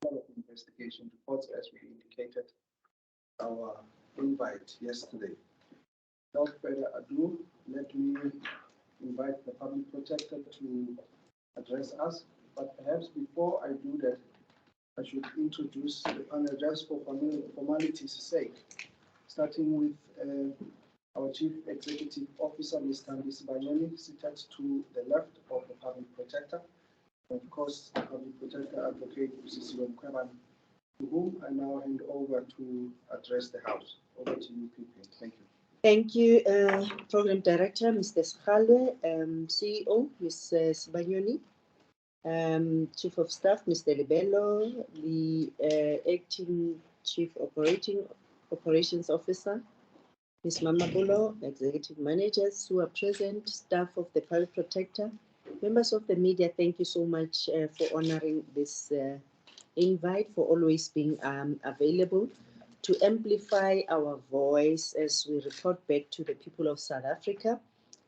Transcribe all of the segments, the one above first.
of investigation reports, as we indicated our invite yesterday. Without further ado, let me invite the Public Protector to address us. But perhaps before I do that, I should introduce the panel just for formality's sake, starting with our Chief Executive Officer, Mr. Busisiwe, seated to the left of the Public Protector. And of course, the Public Protector Advocate Busisiwe Mkhwebane, to whom I now hand over to address the House. Over to you, PP. Thank you. Thank you, Program Director, Mr. Shalwe, CEO, Ms. Sibanyoni, Chief of Staff, Mr. Libello, the Acting Chief Operations Officer, Ms. Mamabulo, Executive Managers who are present, staff of the Public Protector, members of the media. Thank you so much for honoring this invite, for always being available to amplify our voice as we report back to the people of South Africa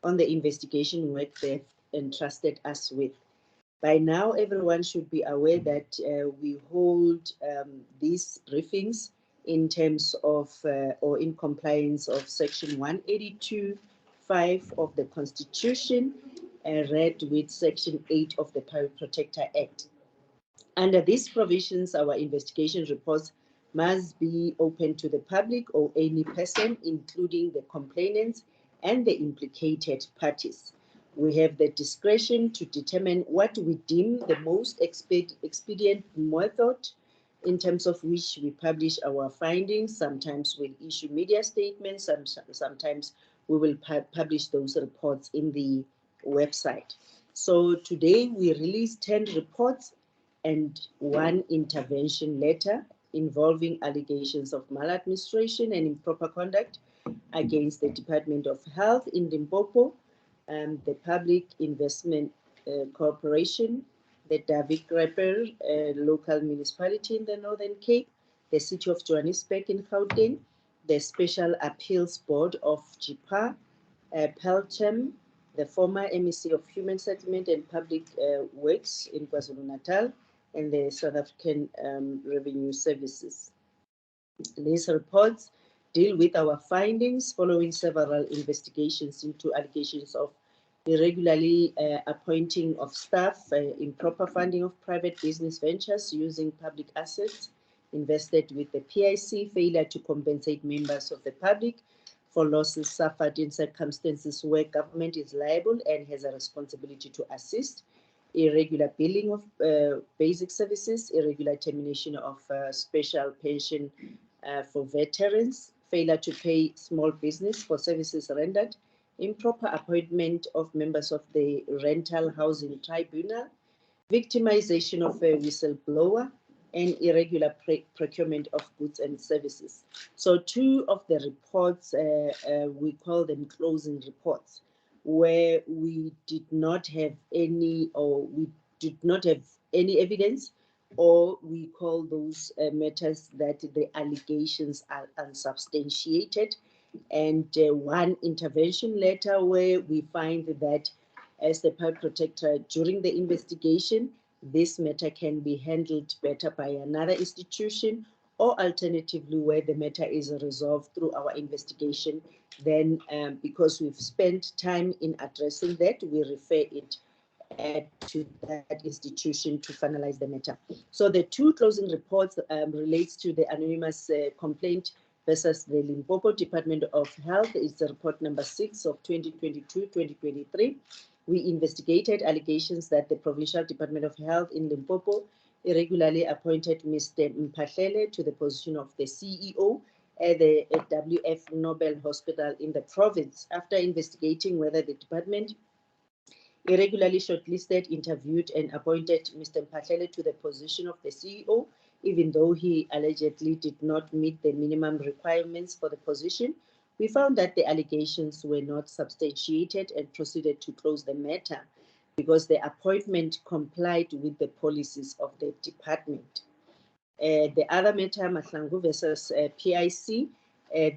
on the investigation work they've entrusted us with. By now, everyone should be aware that we hold these briefings in terms of or in compliance of Section 182(5) of the Constitution, read with Section 8 of the Public Protector Act. Under these provisions, our investigation reports must be open to the public or any person, including the complainants and the implicated parties. We have the discretion to determine what we deem the most expedient method in terms of which we publish our findings. Sometimes we'll issue media statements, sometimes we will publish those reports in the website. So today we released 10 reports and 1 intervention letter involving allegations of maladministration and improper conduct against the Department of Health in Limpopo, the Public Investment Corporation, the David Grapper local municipality in the Northern Cape, the City of Johannesburg in Gauteng, the Special Appeals Board of JIPA, Pelchem, the former MEC of Human Settlement and Public Works in KwaZulu-Natal, and the South African Revenue Services. These reports deal with our findings following several investigations into allegations of irregularly appointing of staff, improper funding of private business ventures using public assets invested with the PIC, failure to compensate members of the public for losses suffered in circumstances where government is liable and has a responsibility to assist, irregular billing of basic services, irregular termination of special pension for veterans, failure to pay small business for services rendered, improper appointment of members of the rental housing tribunal, victimization of a whistleblower, and irregular procurement of goods and services. So 2 of the reports, we call them closing reports, where we did not have any evidence, or we call those matters that the allegations are unsubstantiated, and 1 intervention letter where we find that as the Public Protector during the investigation, this matter can be handled better by another institution, or alternatively where the matter is resolved through our investigation, then because we've spent time in addressing that, we refer it to that institution to finalize the matter. So the 2 closing reports relates to the anonymous complaint versus the Limpopo Department of Health. It's the report number 6 of 2022-2023. We investigated allegations that the Provincial Department of Health in Limpopo irregularly appointed Mr. Mphahlele to the position of the CEO at the WF Nobel Hospital in the province. After investigating whether the department irregularly shortlisted, interviewed, and appointed Mr. Mphahlele to the position of the CEO, even though he allegedly did not meet the minimum requirements for the position, we found that the allegations were not substantiated and proceeded to close the matter because the appointment complied with the policies of the department. The other matter, Mahlangu versus PIC,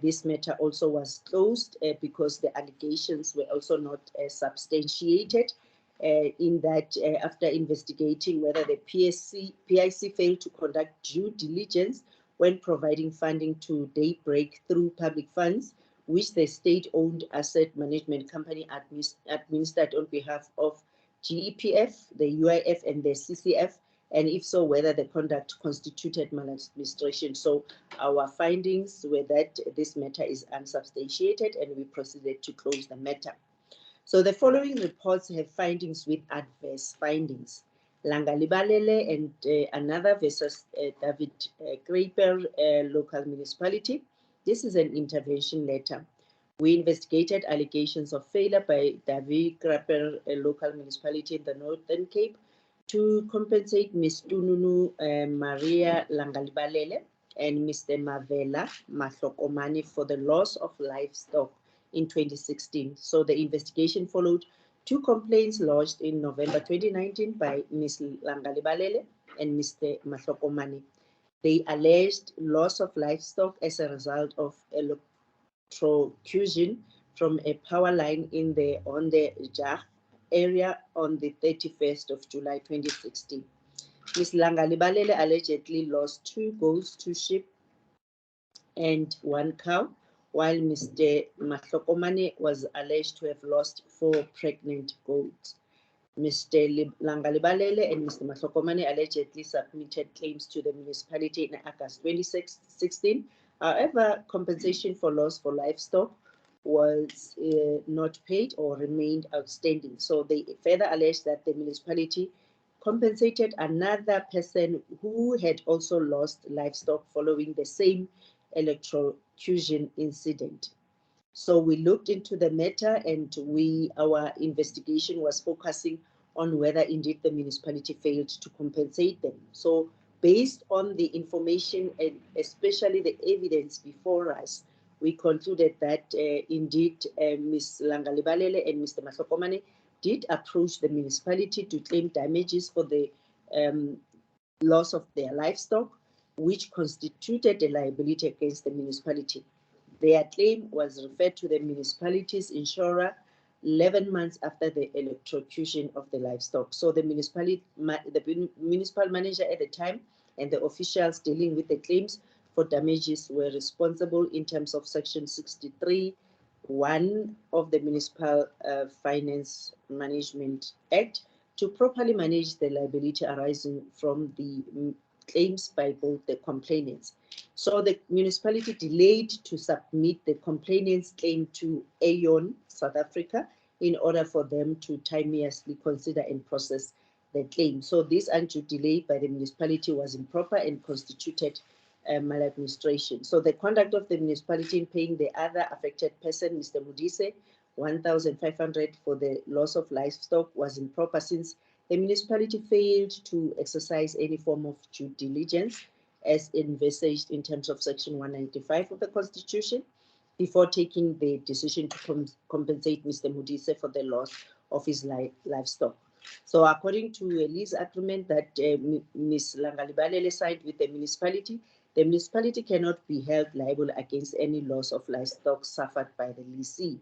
this matter also was closed because the allegations were also not substantiated. in that after investigating whether the PIC failed to conduct due diligence when providing funding to Daybreak through public funds, which the state-owned asset management company administered on behalf of GEPF, the UIF, and the CCF, and if so, whether the conduct constituted maladministration. So our findings were that this matter is unsubstantiated, and we proceeded to close the matter. So the following reports have findings with adverse findings. Langalibalele and another versus David Kraper local municipality. This is an intervention letter. We investigated allegations of failure by David Kraper local municipality in the Northern Cape to compensate Ms. Tununu Maria Langalibalele and Mr. Mavela Mahlokomane for the loss of livestock in 2016. So the investigation followed 2 complaints lodged in November 2019 by Ms. Langalibalele and Mr. Mahlokomane. They alleged loss of livestock as a result of electrocution from a power line in the Jah area on the 31st of July 2016. Ms. Langalibalele allegedly lost 2 goats, 2 sheep, and 1 cow, while Mr. Mahlokomane was alleged to have lost 4 pregnant goats. Mr. Langalibalele and Mr. Mahlokomane allegedly submitted claims to the municipality in August 2016. However, compensation for loss for livestock was not paid or remained outstanding. So they further alleged that the municipality compensated another person who had also lost livestock following the same electrocution incident. So we looked into the matter, and our investigation was focusing on whether indeed the municipality failed to compensate them. So based on the information and especially the evidence before us, we concluded that indeed Ms. Langalibalele and Mr. Mahlokomane did approach the municipality to claim damages for the loss of their livestock, which constituted a liability against the municipality. Their claim was referred to the municipality's insurer 11 months after the electrocution of the livestock. So the municipal manager at the time and the officials dealing with the claims for damages were responsible in terms of Section 63(1) of the Municipal Finance Management Act to properly manage the liability arising from the claims by both the complainants. So the municipality delayed to submit the complainant's claim to Aon, South Africa, in order for them to timeously consider and process the claim. So this undue delay by the municipality was improper and constituted maladministration. So the conduct of the municipality in paying the other affected person, Mr. Modise, 1,500 for the loss of livestock was improper, since the municipality failed to exercise any form of due diligence as envisaged in terms of Section 195 of the Constitution before taking the decision to compensate Mr. Modise for the loss of his livestock. So according to a lease agreement that Ms. Langalibalele signed with the municipality cannot be held liable against any loss of livestock suffered by the lessee.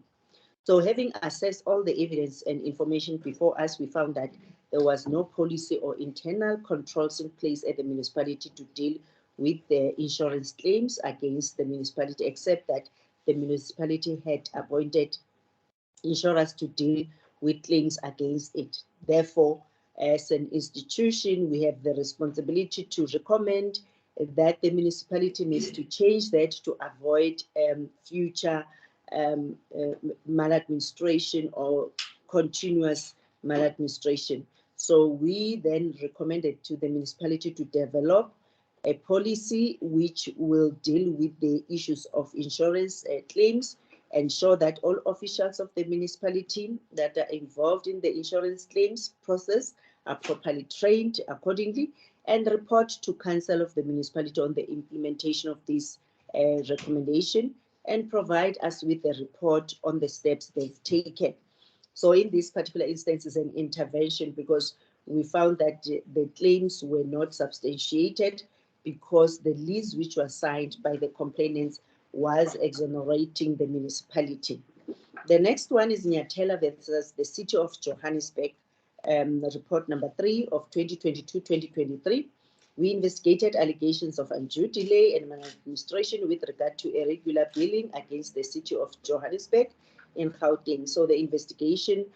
So having assessed all the evidence and information before us, we found that there was no policy or internal controls in place at the municipality to deal with the insurance claims against the municipality, except that the municipality had appointed insurers to deal with claims against it. Therefore, as an institution, we have the responsibility to recommend that the municipality needs to change that to avoid future maladministration or continuous maladministration. So we then recommended to the municipality to develop a policy which will deal with the issues of insurance claims, ensure that all officials of the municipality that are involved in the insurance claims process are properly trained accordingly, and report to council of the municipality on the implementation of this recommendation, and provide us with a report on the steps they've taken. So in this particular instance is an intervention, because we found that the claims were not substantiated because the lease which was signed by the complainants was exonerating the municipality. The next one is Nyathela versus the City of Johannesburg report number 3 of 2022-2023, we investigated allegations of undue delay and maladministration with regard to irregular billing against the city of Johannesburg in Gauteng. So the investigation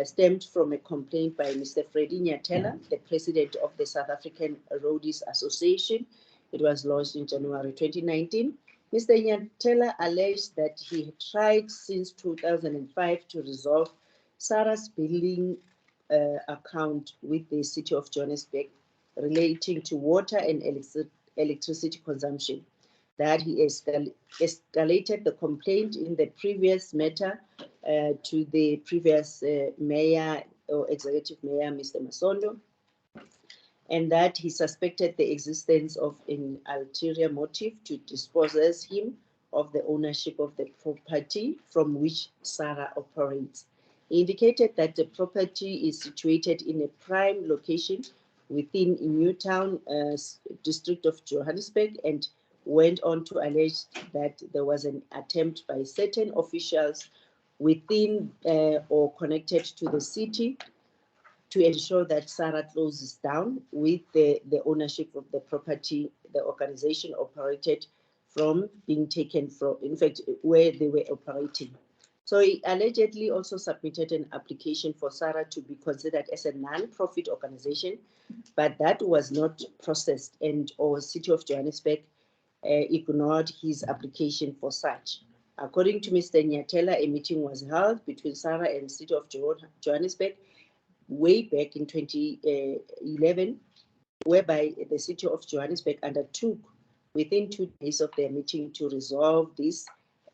stemmed from a complaint by Mr. Freddie Nyatela, the president of the South African Roadies Association. It was launched in January 2019. Mr. Nyatela alleged that he had tried since 2005 to resolve SARA's billing account with the city of Johannesburg relating to water and electricity consumption, that he escalated the complaint in the previous matter to the previous mayor or executive mayor, Mr. Masondo, and that he suspected the existence of an ulterior motive to dispossess him of the ownership of the property from which SARA operates. He indicated that the property is situated in a prime location within Newtown district of Johannesburg, and went on to allege that there was an attempt by certain officials within or connected to the city to ensure that SARA closes down with the ownership of the property the organization operated from being taken from, in fact, where they were operating. So he allegedly also submitted an application for SARA to be considered as a non-profit organization, but that was not processed, and or City of Johannesburg ignored his application for such. According to Mr. Nyatela, a meeting was held between SARA and City of Johannesburg way back in 2011, whereby the City of Johannesburg undertook within 2 days of their meeting to resolve this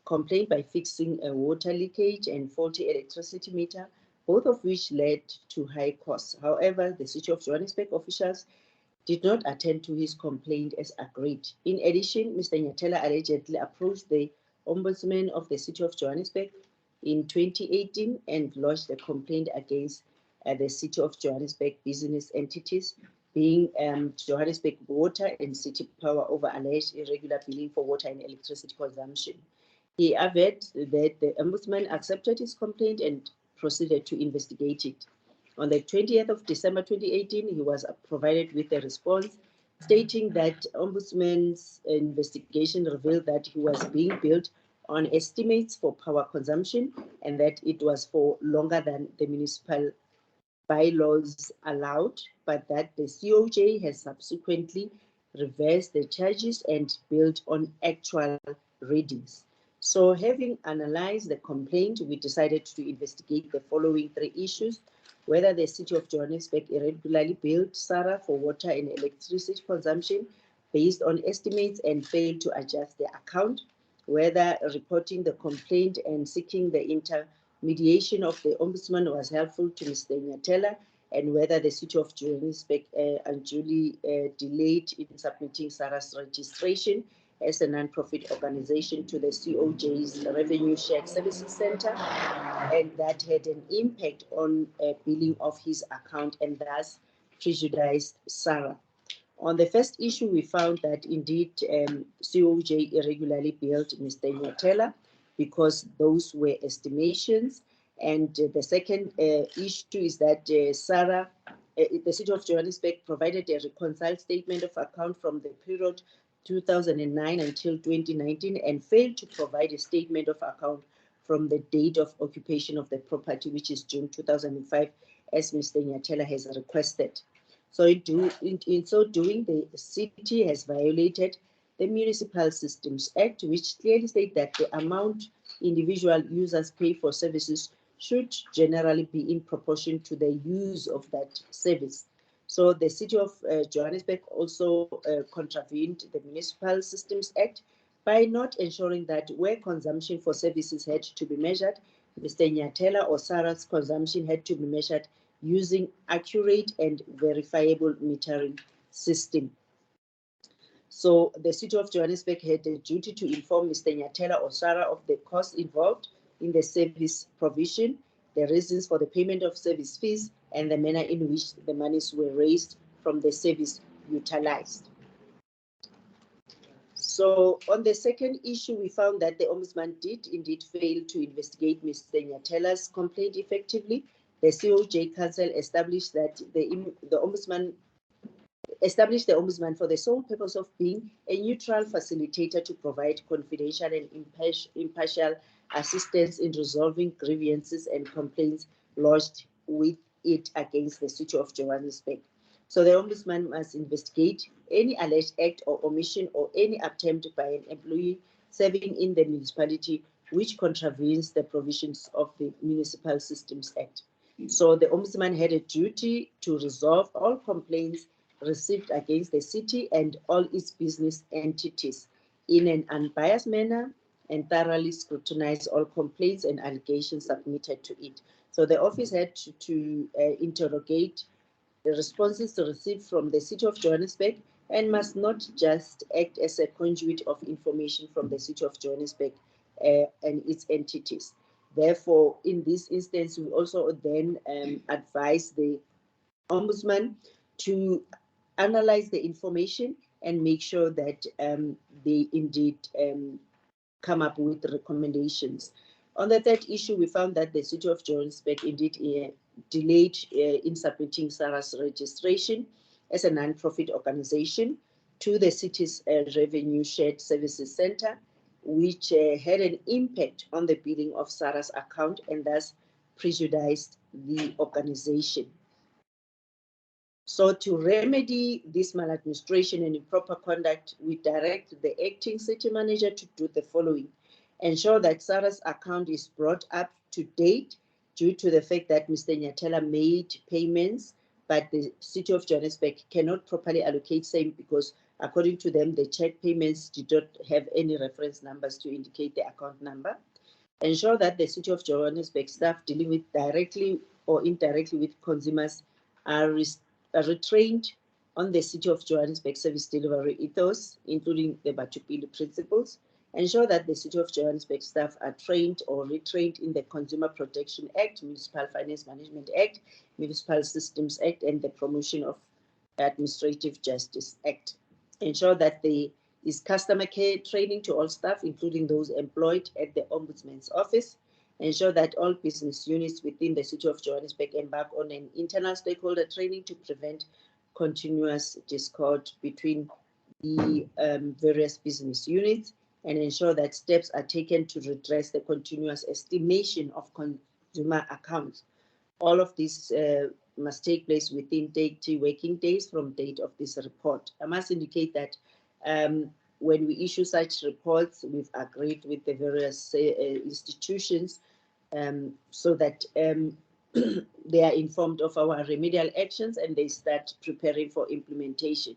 complaint by fixing a water leakage and faulty electricity meter, both of which led to high costs. However, the City of Johannesburg officials did not attend to his complaint as agreed. In addition, Mr. Nyatela allegedly approached the Ombudsman of the City of Johannesburg in 2018 and lodged a complaint against the City of Johannesburg business entities, being Johannesburg Water and City Power, over alleged irregular billing for water and electricity consumption. He averred that the Ombudsman accepted his complaint and proceeded to investigate it. On the 20th of December 2018, he was provided with a response stating that Ombudsman's investigation revealed that he was being billed on estimates for power consumption and that it was for longer than the municipal bylaws allowed, but that the COJ has subsequently reversed the charges and billed on actual readings. So, having analyzed the complaint, we decided to investigate the following 3 issues: whether the City of Johannesburg irregularly billed SARA for water and electricity consumption based on estimates and failed to adjust the account, whether reporting the complaint and seeking the intermediation of the Ombudsman was helpful to Mr. Nyatela, and whether the City of Johannesburg unduly delayed in submitting SARA's registration as a non-profit organization to the COJ's Revenue Shared Services Center, and that had an impact on billing of his account and thus prejudiced SARA. On the first issue, we found that indeed COJ irregularly billed Mr. Nyatela because those were estimations. And the second issue is that SARA, the City of Johannesburg, provided a reconciled statement of account from the period 2009 until 2019 and failed to provide a statement of account from the date of occupation of the property, which is June 2005, as Mr. Nyatela has requested. So in so doing, the city has violated the Municipal Systems Act, which clearly states that the amount individual users pay for services should generally be in proportion to the use of that service. So the City of Johannesburg also contravened the Municipal Systems Act by not ensuring that where consumption for services had to be measured, Mr. Nyatela or SARA's consumption had to be measured using accurate and verifiable metering system. So the City of Johannesburg had a duty to inform Mr. Nyatela or SARA of the costs involved in the service provision, the reasons for the payment of service fees, and the manner in which the monies were raised from the service utilized. So on the second issue, we found that the Ombudsman did indeed fail to investigate Mr. Nyatela's complaint effectively. the COJ Council established that the Ombudsman for the sole purpose of being a neutral facilitator to provide confidential and impartial assistance in resolving grievances and complaints lodged with it against the City of Johannesburg. So the Ombudsman must investigate any alleged act or omission or any attempt by an employee serving in the municipality which contravenes the provisions of the Municipal Systems Act. So the Ombudsman had a duty to resolve all complaints received against the city and all its business entities in an unbiased manner and thoroughly scrutinize all complaints and allegations submitted to it. So the office had to interrogate the responses received from the City of Johannesburg and must not just act as a conduit of information from the City of Johannesburg and its entities. Therefore, in this instance, we also then advise the Ombudsman to analyze the information and make sure that they indeed come up with recommendations. On the third issue, we found that the City of Johannesburg indeed delayed in submitting SARA's registration as a non-profit organization to the city's Revenue Shared Services Center, which had an impact on the billing of SARA's account and thus prejudiced the organization. So to remedy this maladministration and improper conduct, we direct the acting city manager to do the following: ensure that SARA's account is brought up to date due to the fact that Mr. Nyatela made payments, but the City of Johannesburg cannot properly allocate same because according to them, the check payments did not have any reference numbers to indicate the account number. Ensure that the City of Johannesburg staff dealing with directly or indirectly with consumers are retrained on the City of Johannesburg service delivery ethos, including the Batupili principles. Ensure that the City of Johannesburg staff are trained or retrained in the Consumer Protection Act, Municipal Finance Management Act, Municipal Systems Act, and the Promotion of Administrative Justice Act. Ensure that there is customer care training to all staff, including those employed at the Ombudsman's office. Ensure that all business units within the City of Johannesburg embark on an internal stakeholder training to prevent continuous discord between the various business units, and ensure that steps are taken to redress the continuous estimation of consumer accounts. All of this must take place within 30 working days from date of this report. I must indicate that when we issue such reports, we've agreed with the various institutions so that they are informed of our remedial actions and they start preparing for implementation.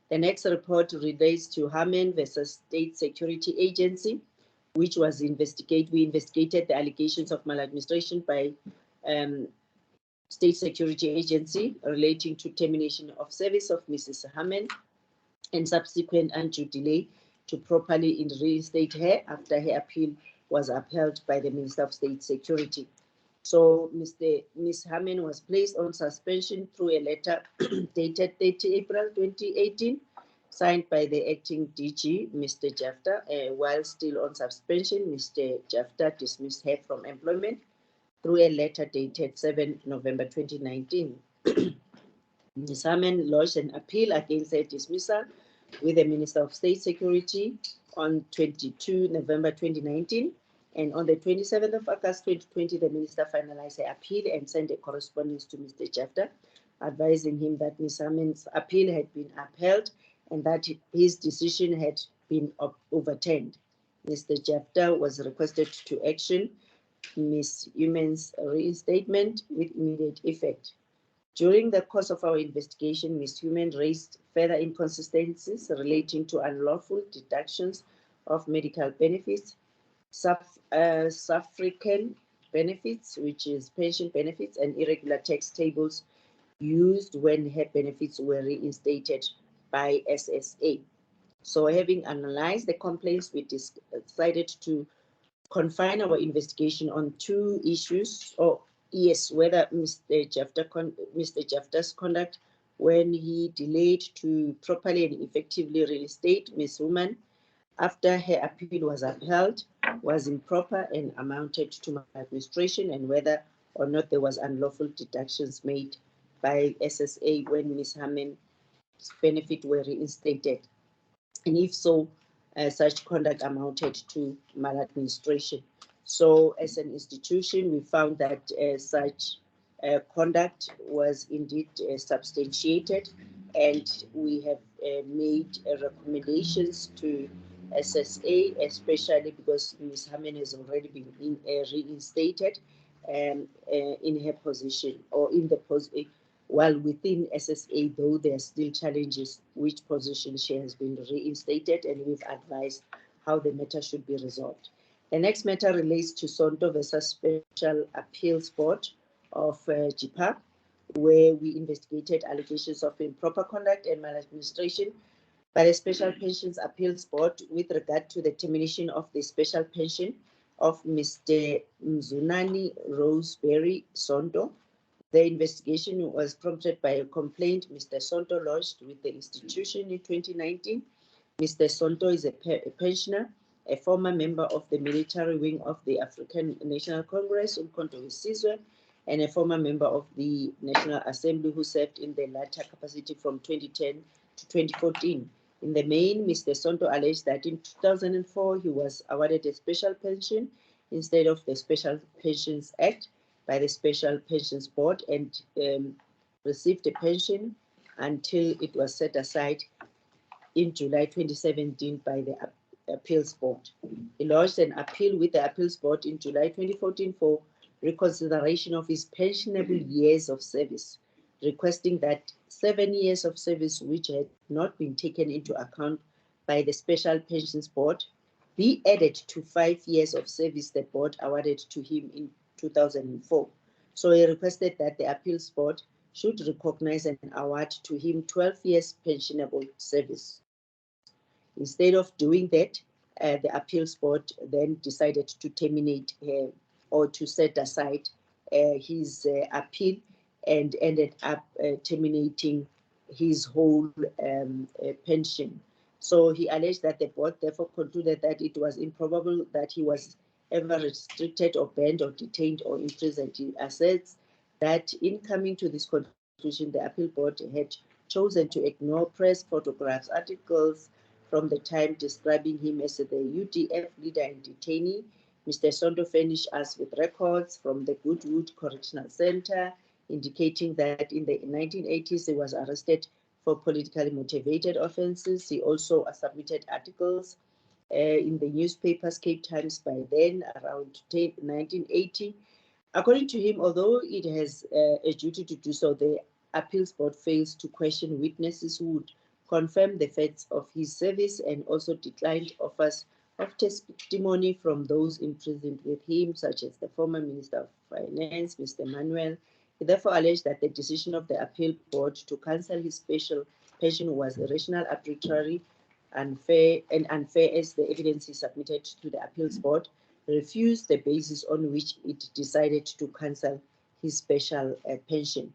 The next report relates to Harman versus State Security Agency, which was we investigated the allegations of maladministration by State Security Agency relating to termination of service of Mrs. Harman and subsequent undue delay to properly reinstate her after her appeal was upheld by the Minister of State Security. So Ms. Harman was placed on suspension through a letter dated 30 April 2018, signed by the acting DG, Mr. Jafta. While still on suspension, Mr. Jafta dismissed her from employment through a letter dated 7 November 2019. Ms. Harman lodged an appeal against her dismissal with the Minister of State Security on 22 November 2019. And on the 27th of August 2020, the Minister finalized her appeal and sent a correspondence to Mr. Jafta, advising him that Ms. Harman's appeal had been upheld and that his decision had been overturned. Mr. Jafta was requested to action Ms. Harman's reinstatement with immediate effect. During the course of our investigation, Ms. Harman raised further inconsistencies relating to unlawful deductions of medical benefits, South-African benefits, which is pension benefits, and irregular tax tables used when her benefits were reinstated by SSA. So having analyzed the complaints, we decided to confine our investigation on two issues, whether Mr. Jafta's conduct when he delayed to properly and effectively reinstate Ms. Harman after her appeal was upheld was improper and amounted to maladministration, and whether or not there was unlawful deductions made by SSA when Ms. Harman's benefit were reinstated. And if so, such conduct amounted to maladministration. So as an institution, we found that such conduct was indeed substantiated, and we have made recommendations to SSA, especially because Ms. Harman has already been reinstated in her position, or in the position. While within SSA, though, there are still challenges which position she has been reinstated, and we've advised how the matter should be resolved. The next matter relates to Sonto versus Special Appeals Board of JIPA, where we investigated allegations of improper conduct and maladministration by the Special Pensions Appeals Board with regard to the termination of the special pension of Mr. Mzunani Roseberry Sonto. The investigation was prompted by a complaint Mr. Sonto lodged with the institution in 2019. Mr. Sonto is a pensioner, a former member of the military wing of the African National Congress, Umkhonto Busisiwe, and a former member of the National Assembly who served in the latter capacity from 2010 to 2014. In the main, Mr. Sonto alleged that in 2004 he was awarded a special pension instead of the Special Pensions Act by the Special Pensions Board, and received a pension until it was set aside in July 2017 by the Appeals Board. He lodged an appeal with the Appeals Board in July 2014 for reconsideration of his pensionable years of service, requesting that 7 years of service which had not been taken into account by the Special Pensions Board be added to 5 years of service the board awarded to him in 2004. So he requested that the Appeals Board should recognize and award to him 12 years pensionable service. Instead of doing that, the Appeals Board then decided to terminate or to set aside his appeal, and ended up terminating his whole pension. So he alleged that the board therefore concluded that it was improbable that he was ever restricted or banned or detained or imprisoned. He asserts that in coming to this conclusion, the Appeal Board had chosen to ignore press photographs, articles from the time describing him as the UDF leader and detainee. Mr. Sonto furnished us with records from the Goodwood Correctional Center indicating that in the 1980s he was arrested for politically motivated offenses. He also submitted articles in the newspapers, Cape Times, by then, around 1980. According to him, although it has a duty to do so, the Appeals Board fails to question witnesses who would confirm the facts of his service, and also declined offers of testimony from those imprisoned with him, such as the former Minister of Finance, Mr. Manuel. He therefore alleged that the decision of the Appeal Board to cancel his special pension was irrational, arbitrary, unfair as the evidence he submitted to the Appeals Board refused the basis on which it decided to cancel his special pension.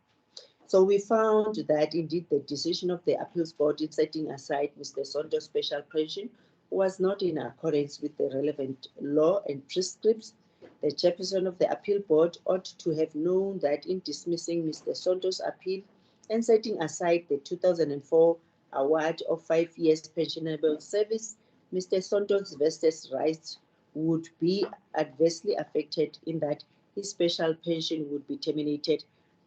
So we found that indeed the decision of the Appeals Board in setting aside Mr. Sonto's special pension was not in accordance with the relevant law and prescripts. The chairperson of the Appeal Board ought to have known that in dismissing Mr. Sonto's appeal and setting aside the 2004 award of 5 years pensionable service, Mr. Sonto's vested rights would be adversely affected in that his special pension would be terminated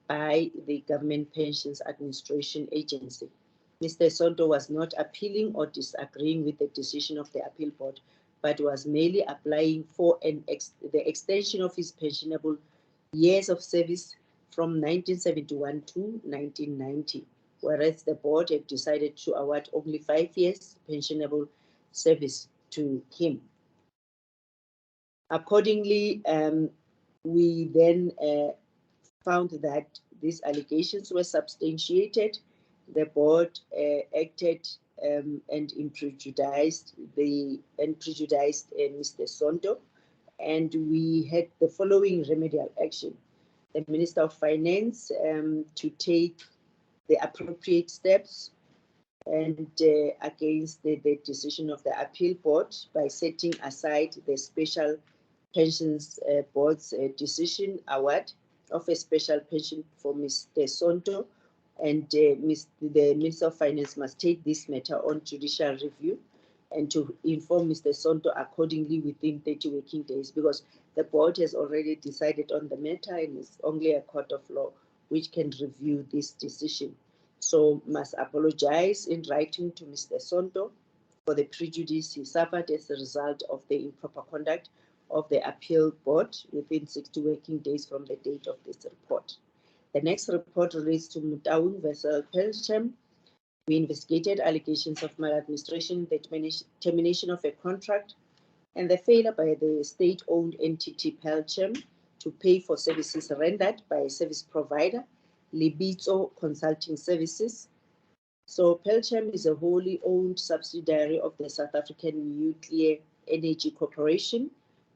by the Government Pensions Administration Agency. Mr. Sonto was not appealing or disagreeing with the decision of the Appeal Board, but was merely applying for the extension of his pensionable years of service from 1971 to 1990, whereas the board had decided to award only 5 years pensionable service to him. Accordingly, we then found that these allegations were substantiated. The board acted and prejudiced Mr. Sonto, and we had the following remedial action. The Minister of Finance to take the appropriate steps and against the decision of the Appeal Board by setting aside the Special Pensions Board's decision award of a special pension for Mr. Sonto, and the Minister of Finance must take this matter on judicial review and to inform Mr. Sonto accordingly within 30 working days, because the board has already decided on the matter and it's only a court of law which can review this decision. So must apologize in writing to Mr. Sonto for the prejudice he suffered as a result of the improper conduct of the appeal board within 60 working days from the date of this report. The next report relates to Motaung vs. Pelsham. We investigated allegations of maladministration, the termination of a contract, and the failure by the state-owned entity Pelsham to pay for services rendered by a service provider, Libitso Consulting Services. So Pelsham is a wholly owned subsidiary of the South African Nuclear Energy Corporation,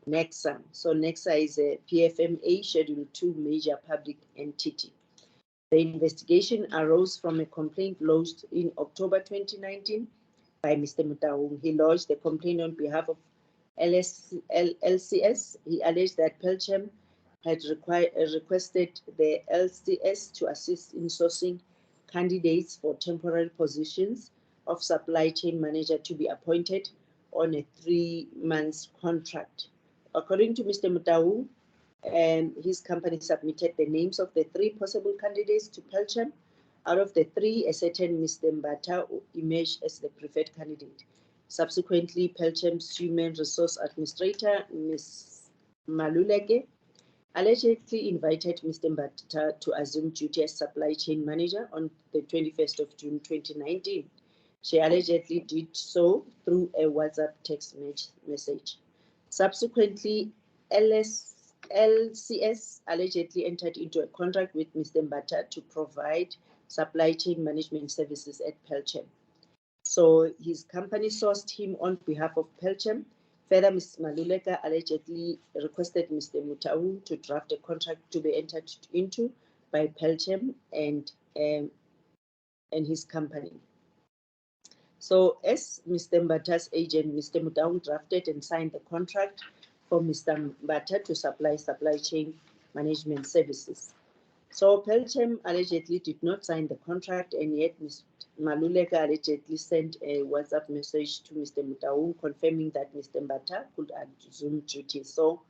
NECSA. So NECSA is a PFMA Schedule 2 major public entity. The investigation arose from a complaint lodged in October 2019 by Mr. Motaung. He lodged the complaint on behalf of LCS. He alleged that Pelsham had requested the LCS to assist in sourcing candidates for temporary positions of supply chain manager to be appointed on a 3-month contract. According to Mr. Motaung, his company submitted the names of the 3 possible candidates to Pelsham. Out of the 3, a certain Mr. Mbata emerged as the preferred candidate. Subsequently, Pelcham's Human Resource Administrator, Ms. Maluleke, allegedly invited Mr. Mbata to assume duty as supply chain manager on the 21st of June 2019. She allegedly did so through a WhatsApp text message. Subsequently, LCS allegedly entered into a contract with Mr. Mbata to provide supply chain management services at Pelsham. So his company sourced him on behalf of Pelsham. Further, Ms. Maluleka allegedly requested Mr. Motaung to draft a contract to be entered into by Pelsham and his company. So as Mr. Mbata's agent, Mr. Motaung drafted and signed the contract for Mr. Mbata to supply chain management services. So Pelsham allegedly did not sign the contract, and yet Ms. Maluleka allegedly sent a WhatsApp message to Mr. Motaung confirming that Mr. Mbata could assume duties. So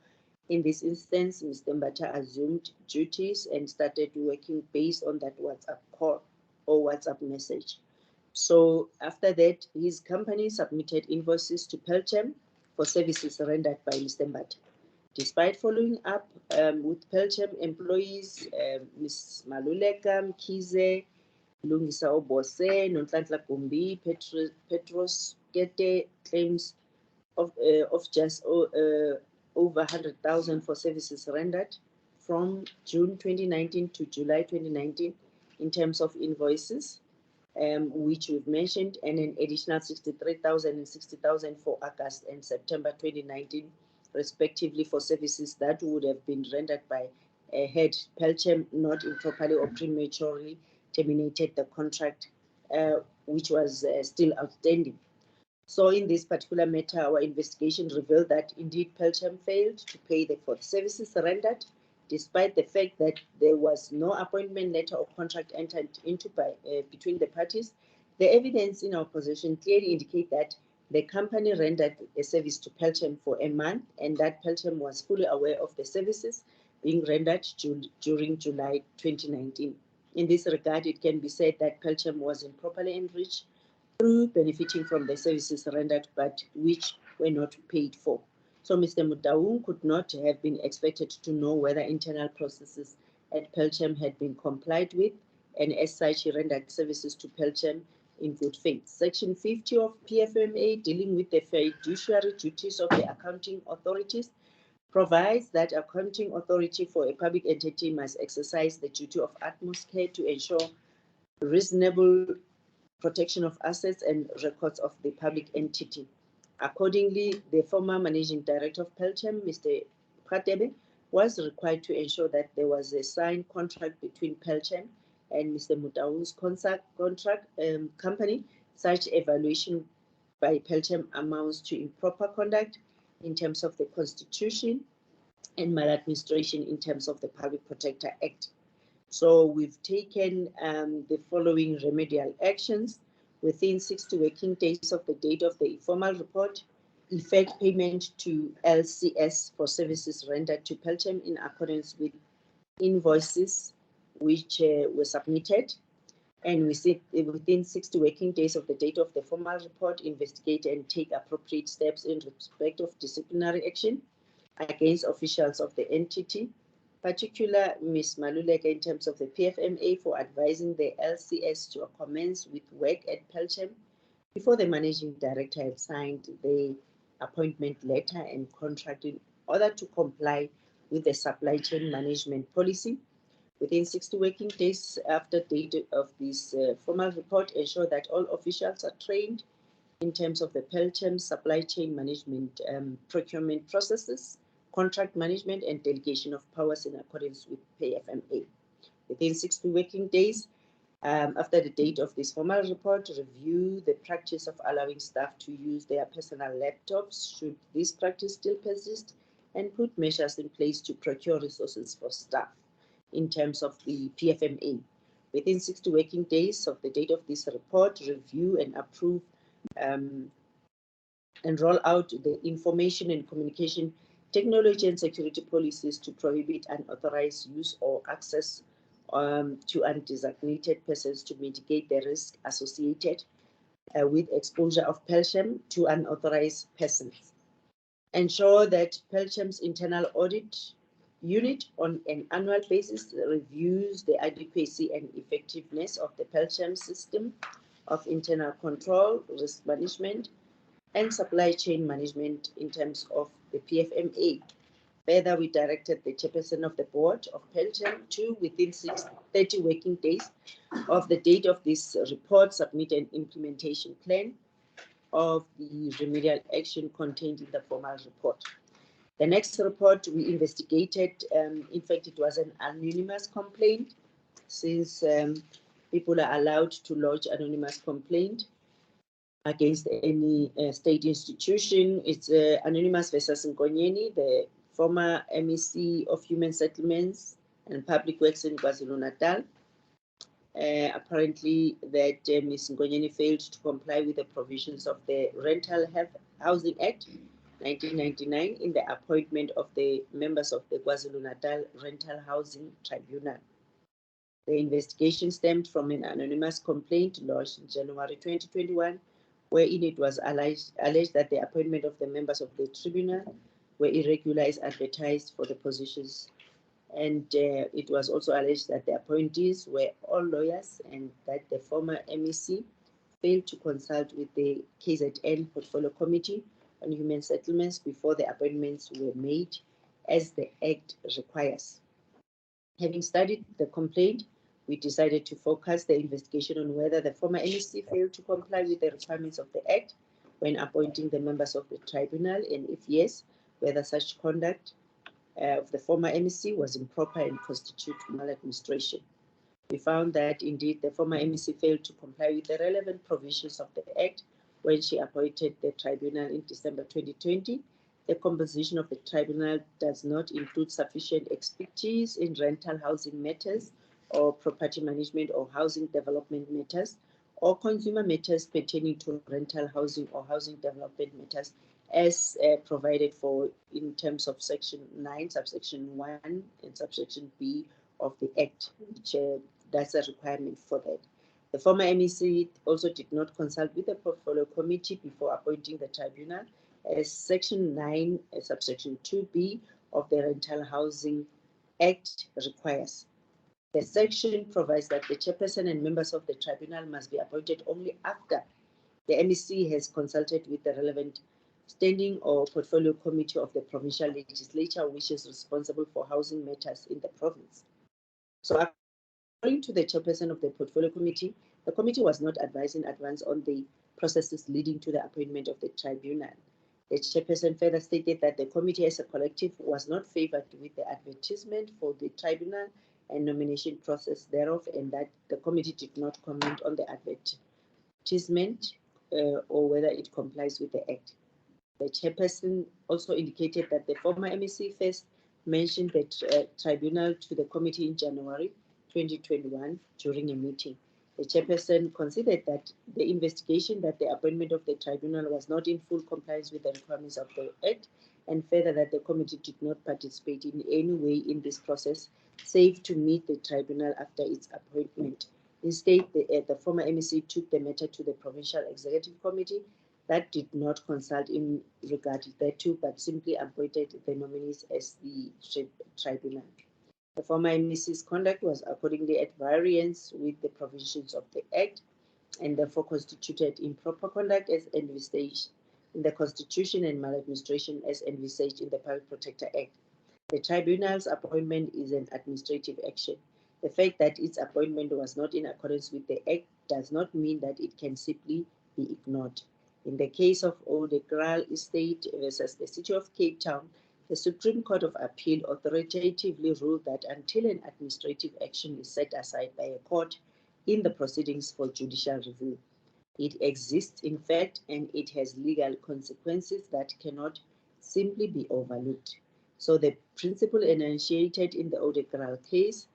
in this instance, Mr. Mbata assumed duties and started working based on that WhatsApp call or WhatsApp message. So after that, his company submitted invoices to Pelsham for services rendered by Mr. Mbata. Despite following up with Pelsham employees, Ms. Maluleka, Mkhize, Lungisa Obose, Nonhlanhla Gumbi, Petros Kete claims of just over 100,000 for services rendered from June 2019 to July 2019 in terms of invoices, which we've mentioned, and an additional 63,000 and 60,000 for August and September 2019, respectively, for services that would have been rendered by had Pelsham not improperly or prematurely terminated the contract, which was still outstanding. So in this particular matter, our investigation revealed that indeed Pelsham failed to pay for the services rendered, despite the fact that there was no appointment letter or contract entered into between the parties. The evidence in our possession clearly indicates that the company rendered a service to Pelsham for a month, and that Pelsham was fully aware of the services being rendered during July 2019. In this regard, it can be said that Pelsham was improperly enriched through benefiting from the services rendered but which were not paid for. So Mr. Motaung could not have been expected to know whether internal processes at Pelsham had been complied with, and as such he rendered services to Pelsham in good faith. Section 50 of PFMA, dealing with the fiduciary duties of the accounting authorities, provides that accounting authority for a public entity must exercise the duty of utmost care to ensure reasonable protection of assets and records of the public entity. Accordingly, the former managing director of Pelsham, Mr. Mkhwebane, was required to ensure that there was a signed contract between Pelsham and Mr. Motaung's company. Such evaluation by Pelsham amounts to improper conduct in terms of the Constitution and maladministration in terms of the Public Protector Act. So we've taken the following remedial actions. Within 60 working days of the date of the formal report, effect payment to LCS for services rendered to Pelchem in accordance with invoices which were submitted. And we said within 60 working days of the date of the formal report, investigate and take appropriate steps in respect of disciplinary action against officials of the entity, particularly Ms. Maluleka in terms of the PFMA for advising the LCS to commence with work at Pelchem before the managing director had signed the appointment letter and contract in order to comply with the supply chain management policy. Within 60 working days after date of this formal report, ensure that all officials are trained in terms of the Pelchem supply chain management procurement processes, contract management, and delegation of powers in accordance with PFMA. Within 60 working days after the date of this formal report, review the practice of allowing staff to use their personal laptops should this practice still persist, and put measures in place to procure resources for staff in terms of the PFMA. Within 60 working days of the date of this report, review and approve and roll out the information and communication technology and security policies to prohibit unauthorized use or access to undesignated persons to mitigate the risk associated with exposure of Pelchem to unauthorized persons. Ensure that Pelchem's internal audit unit on an annual basis reviews the adequacy and effectiveness of the Pelchem system of internal control, risk management, and supply chain management in terms of the PFMA. Further, we directed the chairperson of the board of Pelchem to, within 30 working days of the date of this report, submit an implementation plan of the remedial action contained in the formal report. The next report we investigated, in fact, it was an anonymous complaint, since people are allowed to lodge anonymous complaint against any state institution. It's Anonymous versus Nkonyeni, the former MEC of Human Settlements and Public Works in KwaZulu-Natal. Apparently that Ms. Nkonyeni failed to comply with the provisions of the Rental Housing Act 1999 in the appointment of the members of the KwaZulu-Natal Rental Housing Tribunal. The investigation stemmed from an anonymous complaint lodged in January 2021, wherein it was alleged that the appointment of the members of the tribunal were irregular as advertised for the positions. And it was also alleged that the appointees were all lawyers and that the former MEC failed to consult with the KZN Portfolio Committee on Human Settlements before the appointments were made, as the Act requires. Having studied the complaint, we decided to focus the investigation on whether the former MEC failed to comply with the requirements of the Act when appointing the members of the tribunal, and if yes, whether such conduct of the former MEC was improper and constitute maladministration. We found that indeed the former MEC failed to comply with the relevant provisions of the Act when she appointed the tribunal in December 2020. The composition of the tribunal does not include sufficient expertise in rental housing matters or property management or housing development matters or consumer matters pertaining to rental housing or housing development matters as provided for in terms of Section 9, subsection 1 and subsection B of the Act, which that's a requirement for that. The former MEC also did not consult with the Portfolio Committee before appointing the tribunal, as Section 9, subsection 2B of the Rental Housing Act requires. The section provides that the chairperson and members of the tribunal must be appointed only after the MEC has consulted with the relevant standing or portfolio committee of the provincial legislature, which is responsible for housing matters in the province. So according to the chairperson of the portfolio committee, the committee was not advised in advance on the processes leading to the appointment of the tribunal. The chairperson further stated that the committee as a collective was not favored with the advertisement for the tribunal and nomination process thereof, and that the committee did not comment on the advertisement or whether it complies with the Act. The chairperson also indicated that the former MEC first mentioned the tribunal to the committee in January 2021 during a meeting. The chairperson considered that the investigation that the appointment of the tribunal was not in full compliance with the requirements of the Act, and further that the committee did not participate in any way in this process, save to meet the tribunal after its appointment. Instead, the former MEC took the matter to the Provincial Executive Committee that did not consult in regard thereto, but simply appointed the nominees as the tribunal. The former MEC's conduct was accordingly at variance with the provisions of the Act and therefore constituted improper conduct as envisaged in the Constitution and maladministration as envisaged in the Public Protector Act. The tribunal's appointment is an administrative action. The fact that its appointment was not in accordance with the Act does not mean that it can simply be ignored. In the case of Odegral Estate versus the City of Cape Town, the Supreme Court of Appeal authoritatively ruled that until an administrative action is set aside by a court in the proceedings for judicial review, it exists in fact and it has legal consequences that cannot simply be overlooked. So the principle enunciated in the Odegral case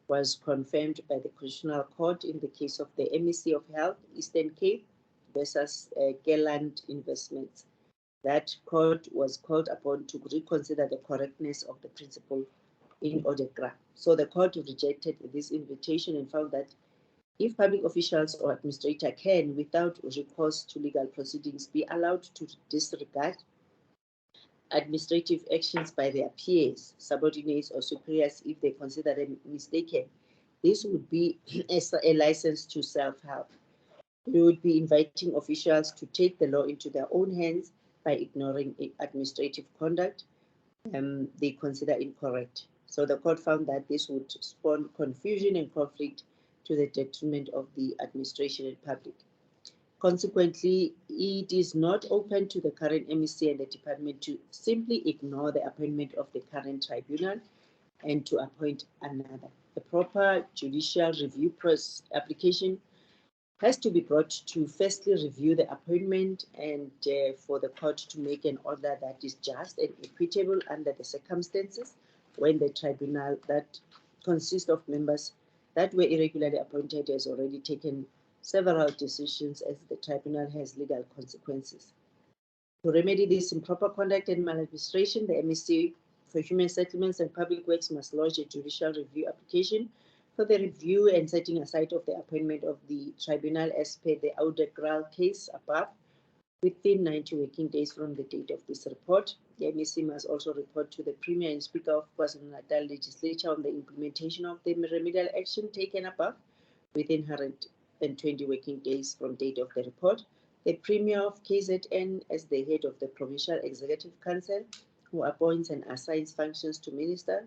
was confirmed by the Constitutional Court in the case of the MEC of Health, Eastern Cape versus Geland Investments. That court was called upon to reconsider the correctness of the principle in Odegral. So the court rejected this invitation and found that if public officials or administrator can, without recourse to legal proceedings, be allowed to disregard administrative actions by their peers, subordinates, or superiors if they consider them mistaken, this would be a license to self-help. We would be inviting officials to take the law into their own hands by ignoring administrative conduct they consider incorrect. So the court found that this would spawn confusion and conflict to the detriment of the administration and public. Consequently, it is not open to the current MEC and the department to simply ignore the appointment of the current tribunal and to appoint another. The proper judicial review application has to be brought to firstly review the appointment and for the court to make an order that is just and equitable under the circumstances when the tribunal that consists of members that were irregularly appointed has already taken several decisions as the tribunal has legal consequences. To remedy this improper conduct and maladministration, the MEC for Human Settlements and Public Works must lodge a judicial review application for the review and setting aside of the appointment of the tribunal as per the Odegral case above within 90 working days from the date of this report. The MEC must also report to the Premier and Speaker of KwaZulu-Natal Legislature on the implementation of the remedial action taken above within 120 working days from date of the report. The Premier of KZN as the head of the Provincial Executive Council, who appoints and assigns functions to ministers,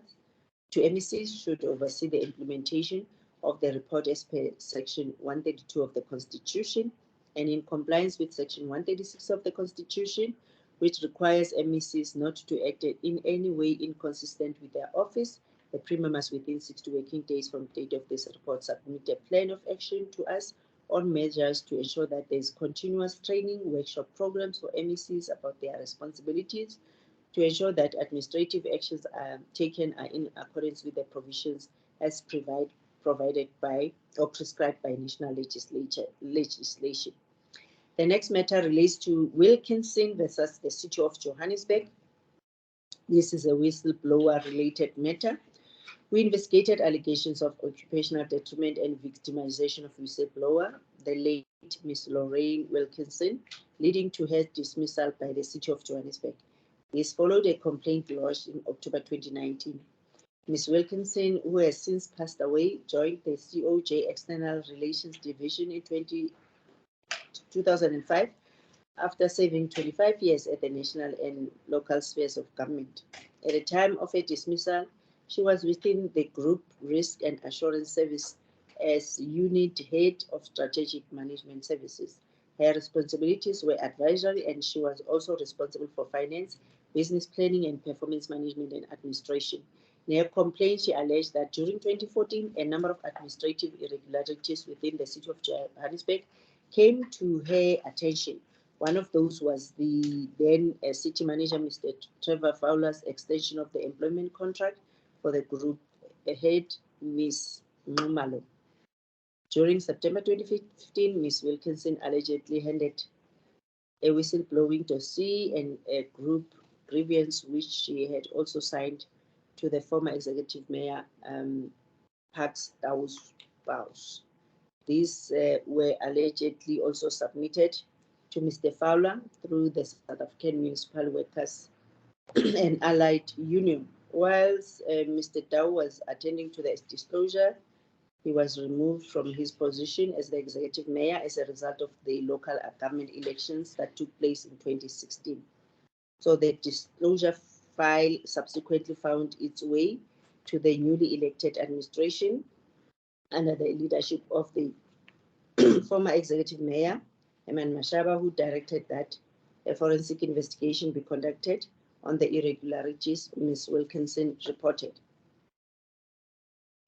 to MECs, should oversee the implementation of the report as per Section 132 of the Constitution and in compliance with Section 136 of the Constitution, which requires MECs not to act in any way inconsistent with their office. The Premier must within 60 working days from the date of this report submit a plan of action to us on measures to ensure that there is continuous training, workshop programs for MECs about their responsibilities, to ensure that administrative actions taken are in accordance with the provisions as provided by or prescribed by national legislation. The next matter relates to Wilkinson versus the City of Johannesburg. This is a whistleblower-related matter. We investigated allegations of occupational detriment and victimization of whistleblower, the late Ms. Lorraine Wilkinson, leading to her dismissal by the City of Johannesburg. This followed a complaint lodged in October 2019. Ms. Wilkinson, who has since passed away, joined the COJ External Relations Division in 2005 after serving 25 years at the national and local spheres of government. At the time of her dismissal, she was within the Group Risk and Assurance Service as Unit Head of Strategic Management Services. Her responsibilities were advisory, and she was also responsible for finance, business planning, and performance management and administration. In her complaint, she alleged that during 2014, a number of administrative irregularities within the City of Johannesburg came to her attention, One of those was the then city manager, Mr. Trevor Fowler's extension of the employment contract for the group head, Ms. Nxumalo. During September 2015, Ms. Wilkinson allegedly handed a whistleblowing dossier and a group grievance which she had also signed to the former executive mayor, Pax Baus. These were allegedly also submitted to Mr. Fowler through the South African Municipal Workers and Allied Union. Whilst Mr. Dow was attending to the disclosure, he was removed from his position as the executive mayor as a result of the local government elections that took place in 2016. So the disclosure file subsequently found its way to the newly elected administration under the leadership of the former executive mayor, Herman Mashaba, who directed that a forensic investigation be conducted on the irregularities Ms. Wilkinson reported.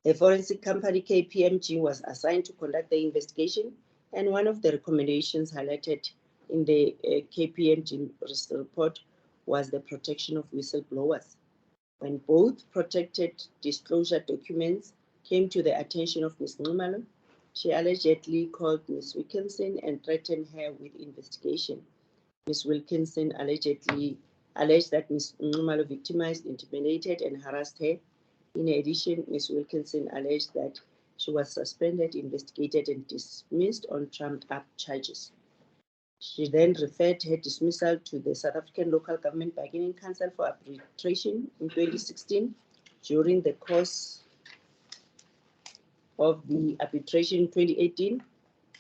A forensic company, KPMG, was assigned to conduct the investigation, and one of the recommendations highlighted in the KPMG report was the protection of whistleblowers. When both protected disclosure documents came to the attention of Ms. Nxumalo, she allegedly called Ms. Wilkinson and threatened her with investigation. Ms. Wilkinson alleged that Ms. Nxumalo victimized, intimidated, and harassed her. In addition, Ms. Wilkinson alleged that she was suspended, investigated, and dismissed on trumped-up charges. She then referred her dismissal to the South African Local Government Bargaining Council for arbitration in 2016. During the course of the arbitration in 2018,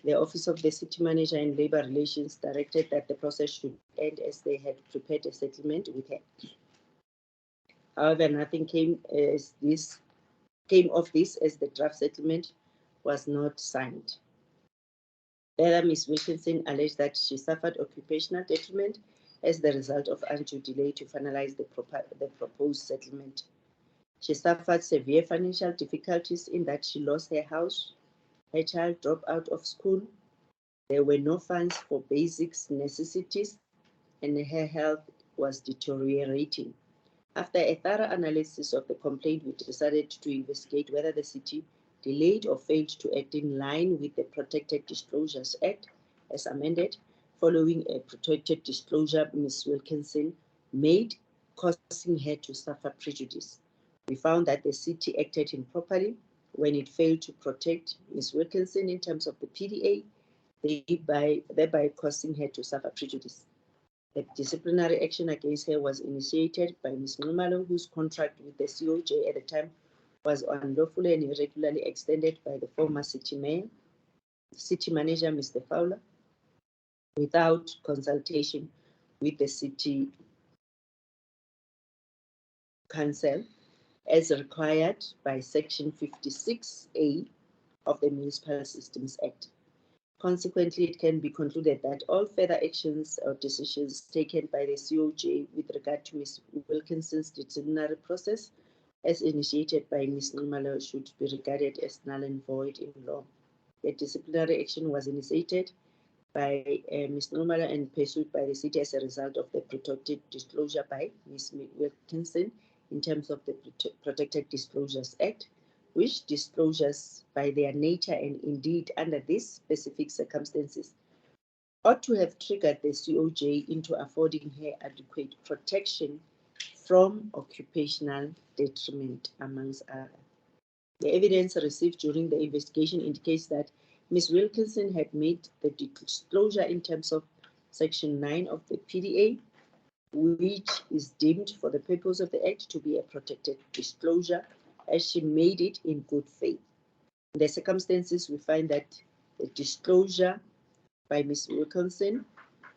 the Office of the City Manager and Labour Relations directed that the process should end as they had prepared a settlement with her. However, nothing came of this as the draft settlement was not signed. Further, Ms. Wilkinson alleged that she suffered occupational detriment as the result of undue delay to finalize the proposed settlement. She suffered severe financial difficulties in that she lost her house, her child dropped out of school, there were no funds for basic necessities, and her health was deteriorating. After a thorough analysis of the complaint, we decided to investigate whether the city delayed or failed to act in line with the Protected Disclosures Act as amended. Following a protected disclosure Ms. Wilkinson made, causing her to suffer prejudice. We found that the city acted improperly when it failed to protect Ms. Wilkinson in terms of the PDA, thereby causing her to suffer prejudice. The disciplinary action against her was initiated by Ms. Nxumalo, whose contract with the COJ at the time was unlawfully and irregularly extended by the former city manager, Mr. Fowler, without consultation with the city council, as required by Section 56A of the Municipal Systems Act. Consequently, it can be concluded that all further actions or decisions taken by the COJ with regard to Ms. Wilkinson's disciplinary process, as initiated by Ms. Nxumalo, should be regarded as null and void in law. The disciplinary action was initiated by Ms. Nxumalo and pursued by the city as a result of the protected disclosure by Ms. Wilkinson in terms of the Protected Disclosures Act, which disclosures by their nature and indeed under these specific circumstances ought to have triggered the COJ into affording her adequate protection from occupational detriment, amongst others. The evidence received during the investigation indicates that Ms. Wilkinson had made the disclosure in terms of Section 9 of the PDA, which is deemed for the purpose of the Act to be a protected disclosure, as she made it in good faith. In the circumstances, we find that the disclosure by Ms. Wilkinson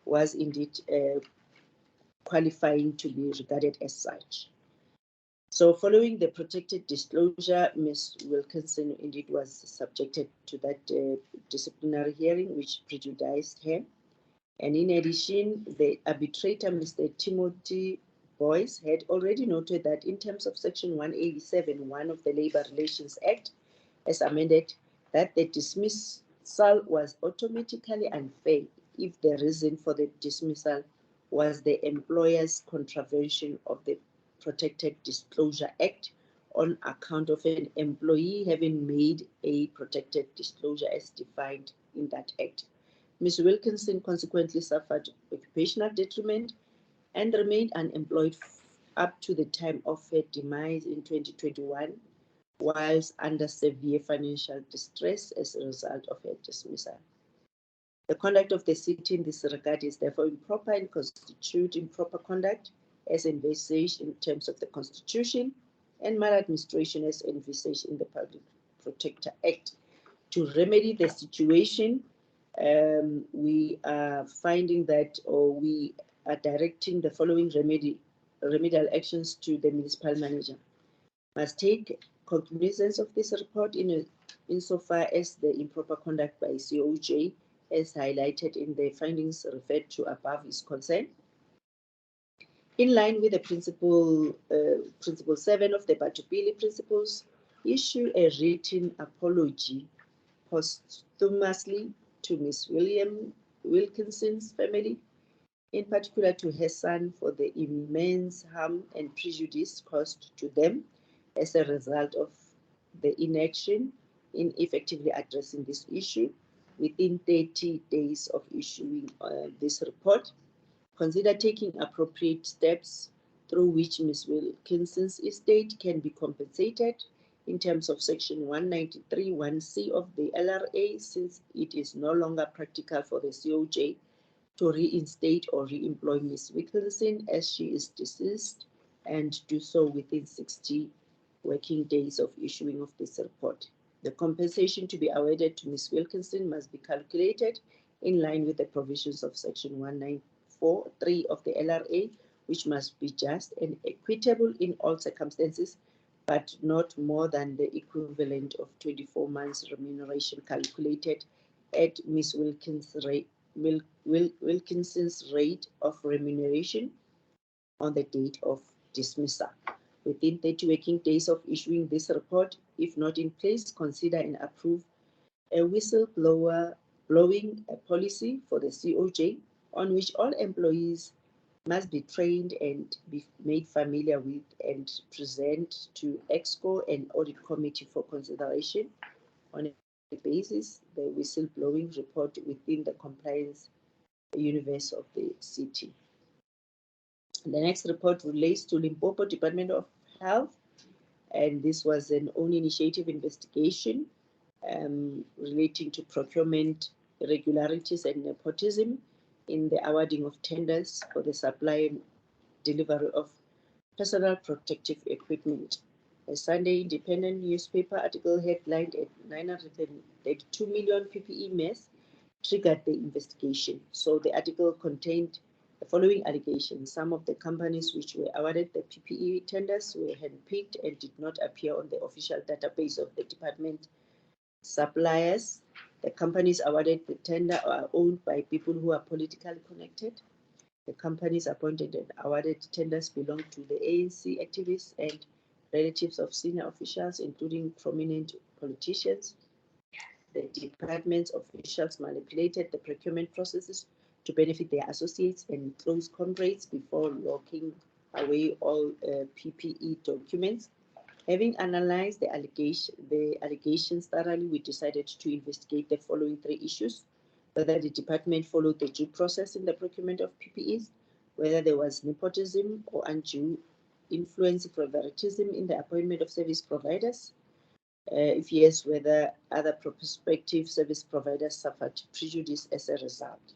was indeed qualifying to be regarded as such. So following the protected disclosure, Ms. Wilkinson indeed was subjected to that disciplinary hearing, which prejudiced her. And in addition, the arbitrator, Mr. Timothy Boyce, had already noted that in terms of Section 187(1) of the Labour Relations Act, as amended, that the dismissal was automatically unfair if the reason for the dismissal was the employer's contravention of the Protected Disclosure Act on account of an employee having made a protected disclosure as defined in that act. Ms. Wilkinson consequently suffered occupational detriment and remained unemployed up to the time of her demise in 2021, whilst under severe financial distress as a result of her dismissal. The conduct of the city in this regard is therefore improper and constitutes improper conduct as envisaged in terms of the Constitution and maladministration as envisaged in the Public Protector Act. To remedy the situation, we are finding that, or we are directing the following remedial actions to the municipal manager. Must take cognizance of this report insofar as the improper conduct by COJ as highlighted in the findings referred to above is concerned. In line with the principle 7 of the Batubili principles, issue a written apology posthumously to Ms. Wilkinson's family, in particular to her son, for the immense harm and prejudice caused to them as a result of the inaction in effectively addressing this issue within 30 days of issuing this report. Consider taking appropriate steps through which Ms. Wilkinson's estate can be compensated in terms of Section 193(1)(c) of the LRA, since it is no longer practical for the COJ to reinstate or re-employ Ms. Wilkinson as she is deceased, and do so within 60 working days of issuing of this report. The compensation to be awarded to Ms. Wilkinson must be calculated in line with the provisions of Section 194(3) of the LRA, which must be just and equitable in all circumstances, but not more than the equivalent of 24 months remuneration calculated at Ms. Wilkinson's rate of remuneration on the date of dismissal. Within 30 working days of issuing this report, if not in place, consider and approve a whistleblowing policy for the COJ, on which all employees must be trained and be made familiar with and present to EXCO and Audit Committee for consideration on a basis the whistleblowing report within the compliance universe of the city. The next report relates to Limpopo Department of Health, and this was an own initiative investigation relating to procurement irregularities and nepotism in the awarding of tenders for the supply and delivery of personal protective equipment. A Sunday Independent newspaper article headlined at 932 million PPE mess triggered the investigation. So the article contained the following allegations. Some of the companies which were awarded the PPE tenders were handpicked and did not appear on the official database of the department suppliers. The companies awarded the tender are owned by people who are politically connected. The companies appointed and awarded tenders belong to the ANC activists and relatives of senior officials, including prominent politicians. The department's officials manipulated the procurement processes to benefit their associates and close comrades before locking away all PPE documents. Having analyzed the allegations thoroughly, we decided to investigate the following 3 issues: whether the department followed the due process in the procurement of PPEs, whether there was nepotism or undue influence, favoritism in the appointment of service providers, if yes, whether other prospective service providers suffered prejudice as a result.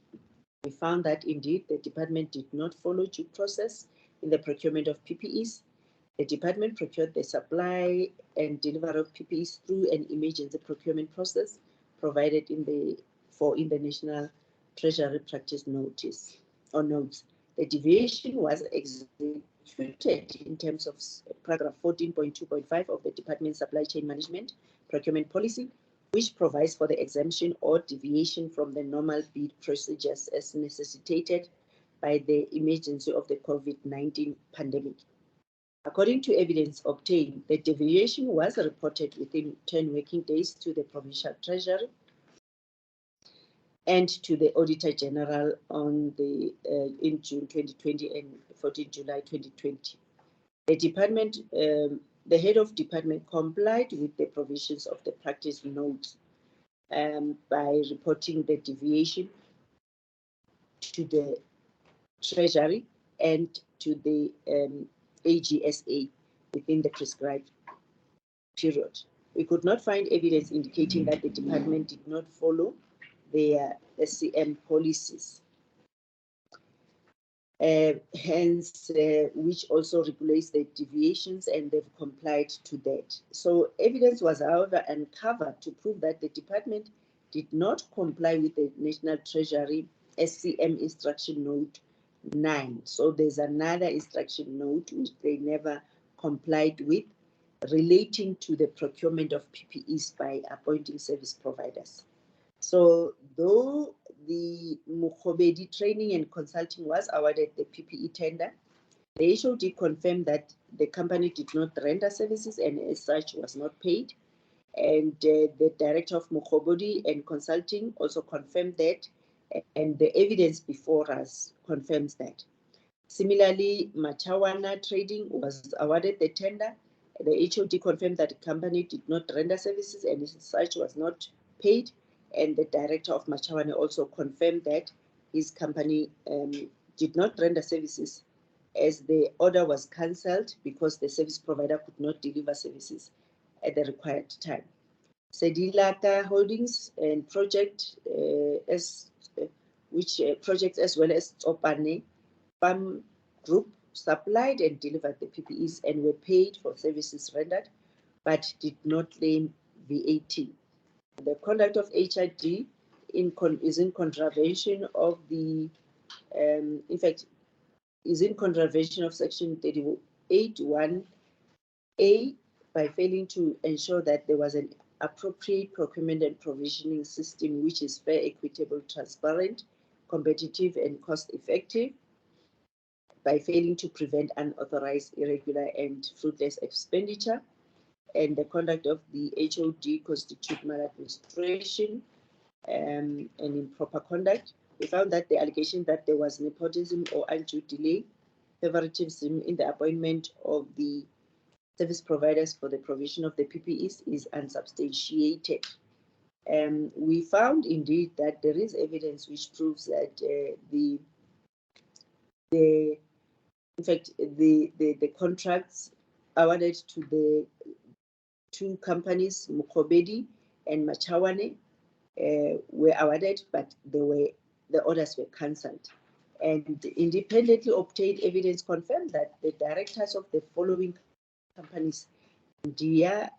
We found that indeed the department did not follow due process in the procurement of PPEs. The department procured the supply and delivery of PPEs through an emergency procurement process provided in the National Treasury Practice Notice or notes. The deviation was executed in terms of paragraph 14.2.5 of the Department Supply Chain Management Procurement Policy, which provides for the exemption or deviation from the normal bid procedures as necessitated by the emergency of the COVID-19 pandemic. According to evidence obtained, the deviation was reported within 10 working days to the Provincial Treasury, and to the Auditor General on in June 2020 and 14 July 2020. The department, the head of department complied with the provisions of the practice notes by reporting the deviation to the Treasury and to the AGSA within the prescribed period. We could not find evidence indicating that the department did not follow their SCM policies, hence which also regulates the deviations, and they've complied to that. So evidence was, however, uncovered to prove that the department did not comply with the National Treasury SCM Instruction Note 9. So there's another instruction note which they never complied with, relating to the procurement of PPEs by appointing service providers. So though the Mkhwebane training and consulting was awarded the PPE tender, the HOD confirmed that the company did not render services and as such was not paid. And the director of Mkhwebane and consulting also confirmed that, and the evidence before us confirms that. Similarly, Machawana Trading was awarded the tender. The HOD confirmed that the company did not render services and as such was not paid. And the director of Machawana also confirmed that his company did not render services as the order was cancelled because the service provider could not deliver services at the required time. Sedilata Holdings and projects as well as Tsopane Farm Group supplied and delivered the PPEs and were paid for services rendered, but did not claim VAT. The conduct of HID is in contravention of the, in fact, is in contravention of Section 38(1)(a) by failing to ensure that there was an appropriate procurement and provisioning system which is fair, equitable, transparent, competitive, and cost-effective, by failing to prevent unauthorized, irregular, and fruitless expenditure, and the conduct of the HOD constitute maladministration and improper conduct. We found that the allegation that there was nepotism or undue delay, favoritism in the appointment of the service providers for the provision of the PPEs is unsubstantiated. We found indeed that there is evidence which proves that in fact, the contracts awarded to the two companies, Mkhwebane and Machawane, were awarded, but the orders were cancelled. And independently obtained evidence confirmed that the directors of the following companies, Dia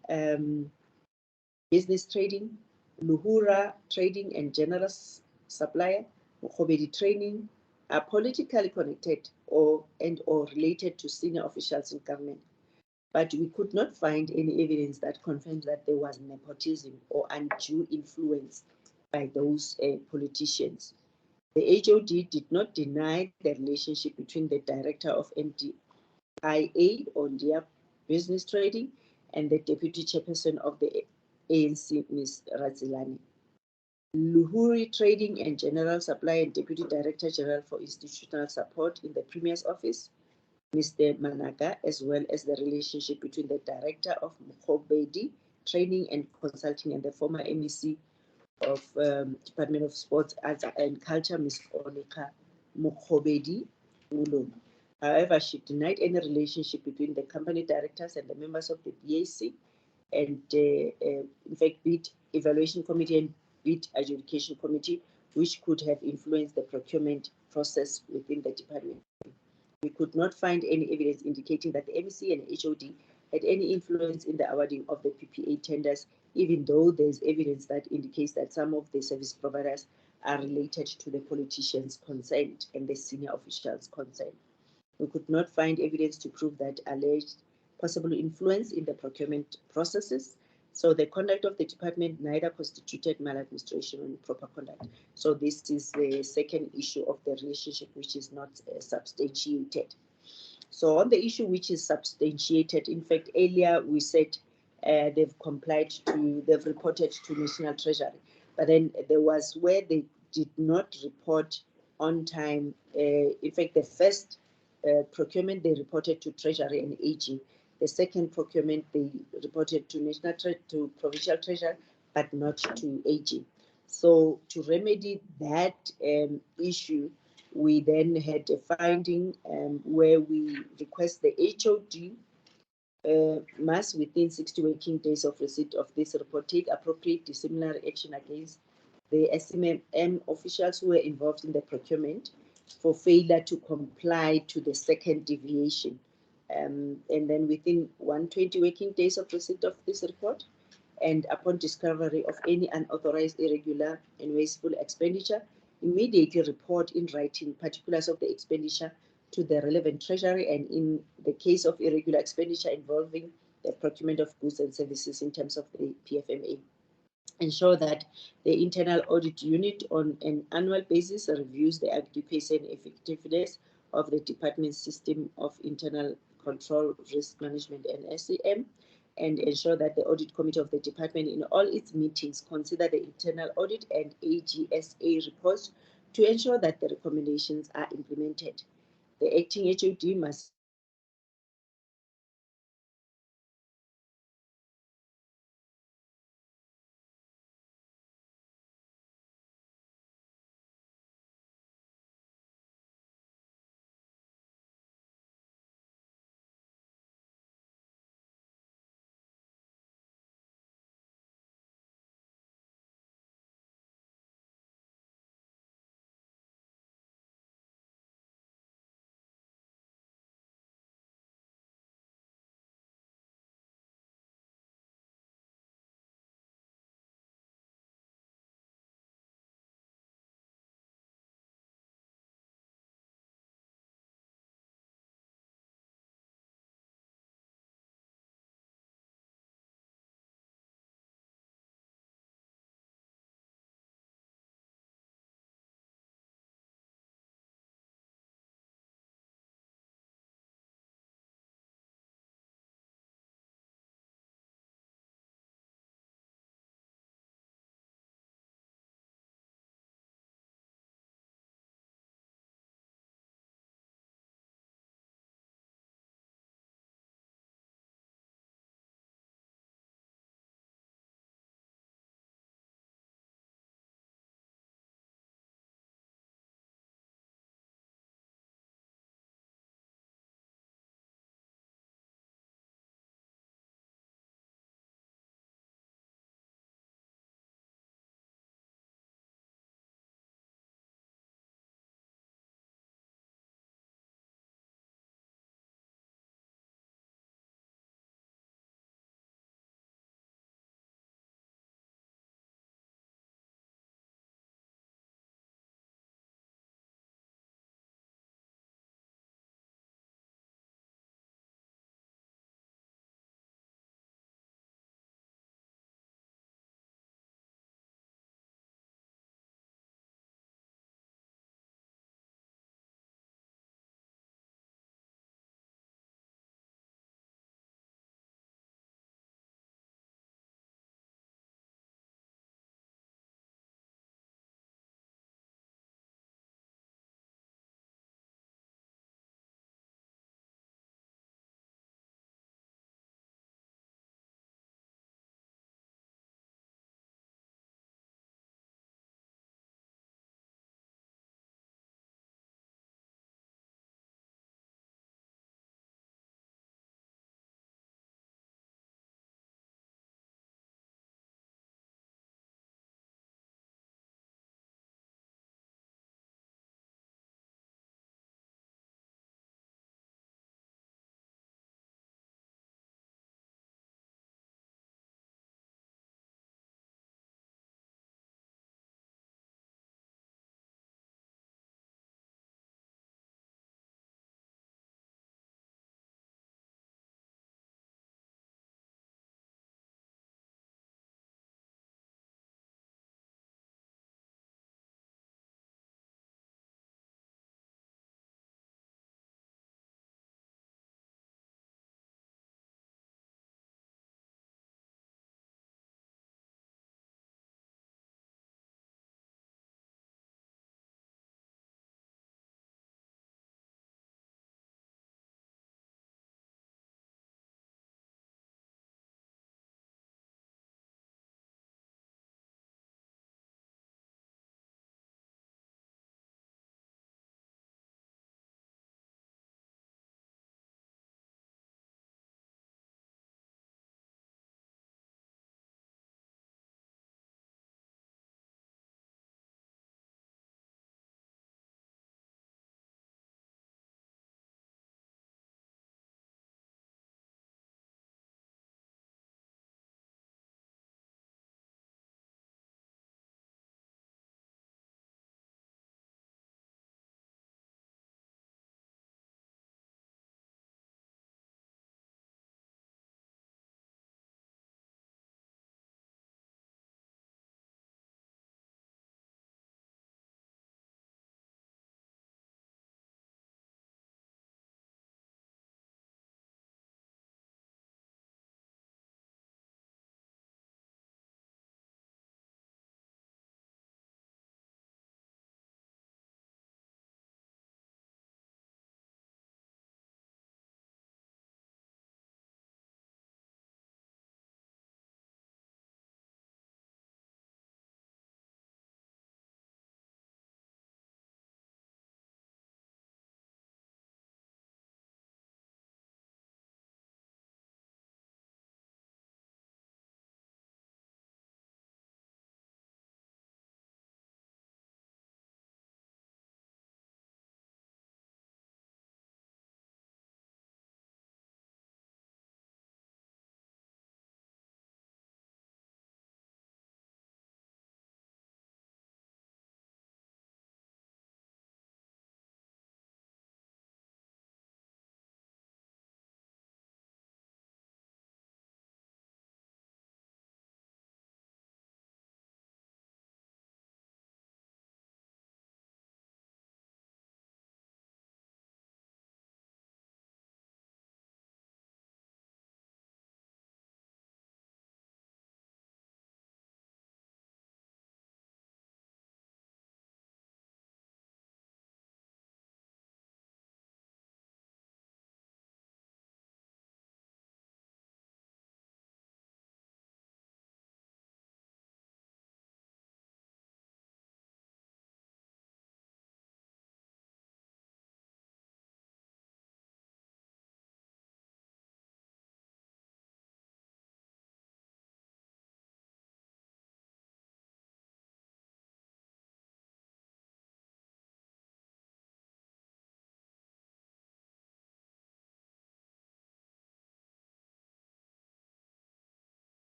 Business Trading, Luhura Trading and General Supplier, Mkhwebane Training, are politically connected or related to senior officials in government. But we could not find any evidence that confirms that there was nepotism or undue influence by those politicians. The HOD did not deny the relationship between the director of NDIA or Dia Business Trading and the deputy chairperson of the ANC, Ms. Razilani. Luhuri Trading and General Supply and Deputy Director General for Institutional Support in the Premier's Office, Mr. Managa, as well as the relationship between the Director of Mkhwebane Training and Consulting and the former MEC of Department of Sports, Arts and Culture, Ms. Onika Mkhwebane Ulum. However, she denied any relationship between the company directors and the members of the BAC and, in fact, bid evaluation committee and bid adjudication committee, which could have influenced the procurement process within the department. We could not find any evidence indicating that the MEC and HOD had any influence in the awarding of the PPA tenders, even though there is evidence that indicates that some of the service providers are related to the politicians concerned and the senior officials concerned. We could not find evidence to prove that alleged possible influence in the procurement processes. So the conduct of the department neither constituted maladministration or improper conduct. So this is the second issue of the relationship, which is not substantiated. So on the issue which is substantiated, in fact, earlier we said they've reported to National Treasury, but then there was where they did not report on time. In fact, the first procurement they reported to Treasury and AG. The second procurement they reported to to Provincial Treasury, but not to AG. So to remedy that issue, we then had a finding where we request the HOD must, within 60 working days of receipt of this report, take appropriate disciplinary action against the SMM officials who were involved in the procurement for failure to comply to the second deviation. And then within 120 working days of receipt of this report, and upon discovery of any unauthorized, irregular, and wasteful expenditure, immediately report in writing particulars of the expenditure to the relevant treasury, and in the case of irregular expenditure involving the procurement of goods and services in terms of the PFMA. Ensure that the internal audit unit on an annual basis reviews the adequacy and effectiveness of the department's system of internal control, risk management, and SEM, and ensure that the audit committee of the department in all its meetings consider the internal audit and AGSA reports to ensure that the recommendations are implemented. The acting HOD must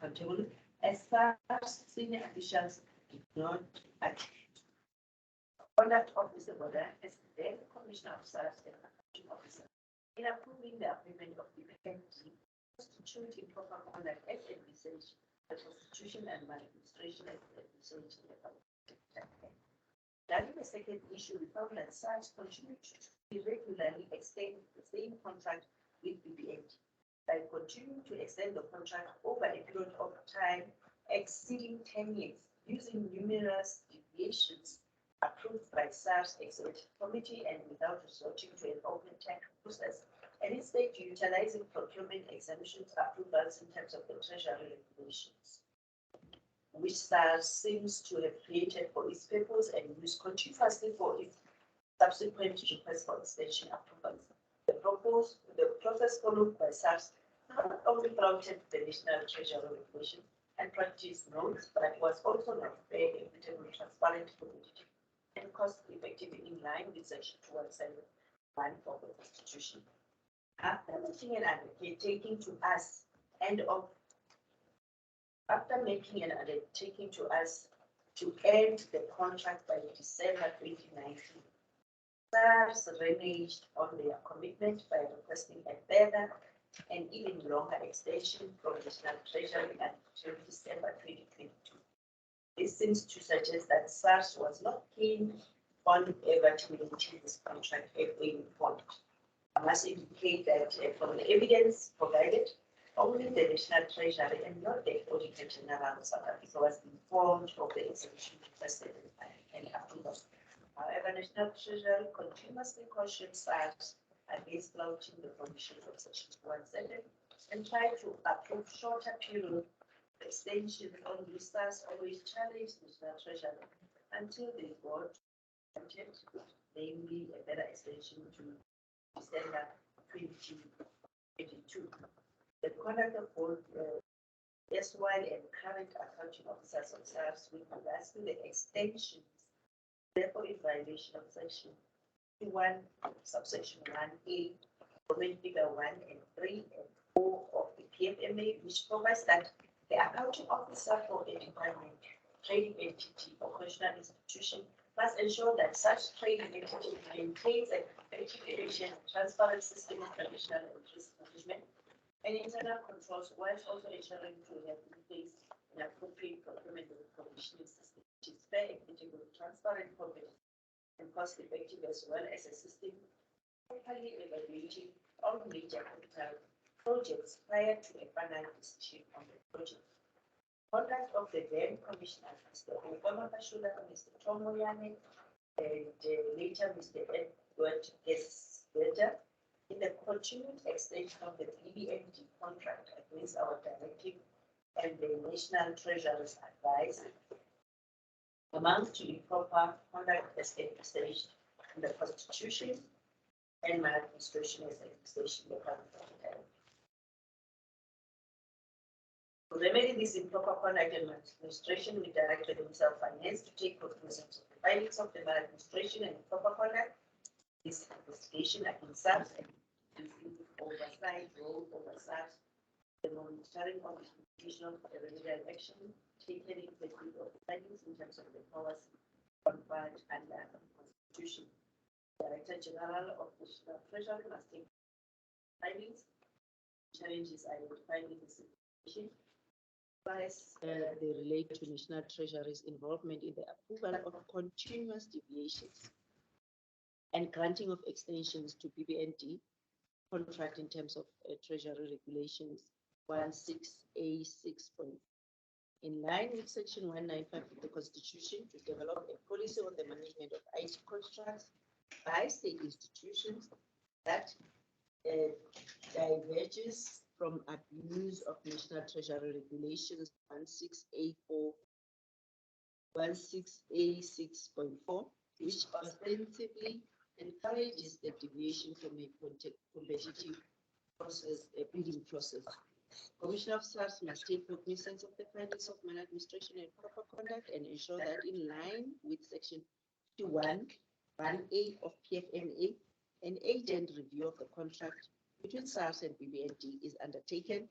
accountable as far as senior officials did not act. Conduct Officer Boda as then Commissioner of SARS and Accounting Officer in approving the appointment of the PNG constitute improper conduct as envisaged the Constitution and Administration as envisaged in the public sector. That is the second issue. We found that SARS continued to irregularly extend the same contract with BBNG by continuing to extend the contract over a period of time exceeding 10 years using numerous deviations approved by SARS Executive Committee and without resorting to an open tender process, and instead utilizing procurement exemptions approvals in terms of the Treasury regulations, which SARS seems to have created for its purpose and used continuously for its subsequent request for extension approvals. The process followed by SARS not only flouted the National Treasury regulations and practice notes, but was also not fair, equitable, transparent, competitive, and cost-effective in line with Section 217(1) of the Constitution. After making an undertaking to us to end the contract by December 2019, SARS reneged on their commitment by requesting a further and even longer extension from National Treasury until December 2022. This seems to suggest that SARS was not keen on ever terminating this contract at any point. I must indicate that from the evidence provided, only the National Treasury and not the Auditor General of South Africa was informed of the extension requested and approval. However, National Treasury continuously cautioned SARS against flouting the provisions of Section 217 and tried to approve shorter period extensions on which SARS always challenged National Treasury until they got namely a better extension to December 2022. The conduct of both erstwhile and current accounting officers of SARS with regards to the extensions, therefore in violation of Section 1, subsection 1A, Roman figure 1 and 3 and 4 of the PFMA, which provides that the accounting officer for a department, trading entity, or constitutional institution must ensure that such trading entity maintains an effective, efficient, and transparent system of traditional and risk management and internal controls, whilst also ensuring to have in place an appropriate procurement and commissioning system, which is fair, equitable, transparent, competitive, and cost-effective, as well as a system properly evaluating all major capital projects prior to a final decision on the project. Conduct of the then commissioners, Mr. Obama Bashula, Mr. Tom Moyane, and later Mr. Edward Gesberger, in the continued extension of the BBNG contract against our directive and the National Treasury's advice, amounts to improper conduct as established in the Constitution and maladministration as established in the public sector. To remedy this improper conduct and maladministration, we directed Minister of Finance to take cognizance of the findings of the maladministration and improper conduct, this investigation against SARS and oversight, role oversight, the monitoring of the institutional remedial action taken in pursuit of the findings in terms of the powers conferred under the Constitution. Director General of the National Treasury must take findings, challenges identified in the situation. They relate to National Treasury's involvement in the approval of continuous deviations and granting of extensions to BBND contract in terms of Treasury regulations 16A6. In line with Section 195 of the Constitution, to develop a policy on the management of IT contracts by state institutions that diverges from abuse of National Treasury regulations 16A4, 16A6.4, which ostensibly encourages the deviation from a competitive process, a bidding process. Commissioner of SARS must take cognizance of the findings of maladministration and proper conduct and ensure that in line with Section 21(1)(a) of PFMA, an agent review of the contract between SARS and BBND is undertaken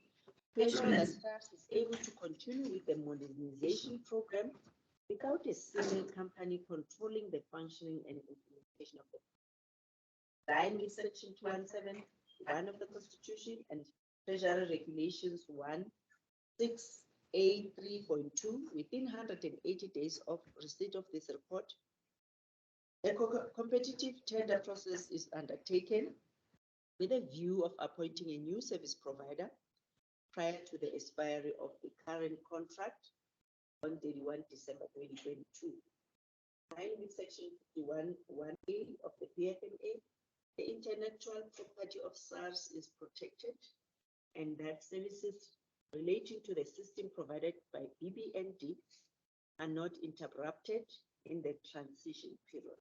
to ensure that SARS is able to continue with the modernization program without a single company controlling the functioning and implementation of the line with Section 217(1) of the Constitution and Treasury Regulations 168.3.2 within 180 days of receipt of this report. A competitive tender process is undertaken with a view of appointing a new service provider prior to the expiry of the current contract on 31 December 2022. Line with Section 51(1)A of the PFMA, the intellectual property of SARS is protected, and that services relating to the system provided by BBND are not interrupted in the transition period,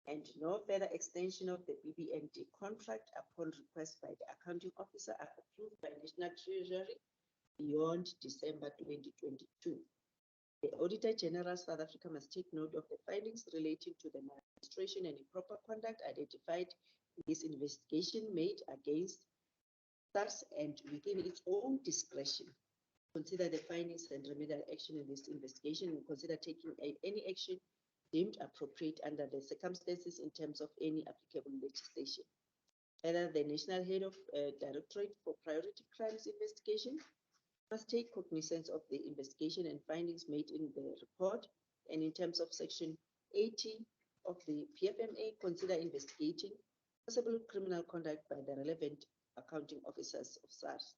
and no further extension of the BBND contract upon request by the accounting officer are approved by National Treasury beyond December 2022. The Auditor General South Africa must take note of the findings relating to the maladministration and improper conduct identified in this investigation made against SARS, and within its own discretion, consider the findings and remedial action in this investigation and consider taking any action deemed appropriate under the circumstances in terms of any applicable legislation. Further, the National Head of Directorate for Priority Crimes Investigation must take cognizance of the investigation and findings made in the report, and in terms of Section 80 of the PFMA, consider investigating possible criminal conduct by the relevant accounting officers of SARS.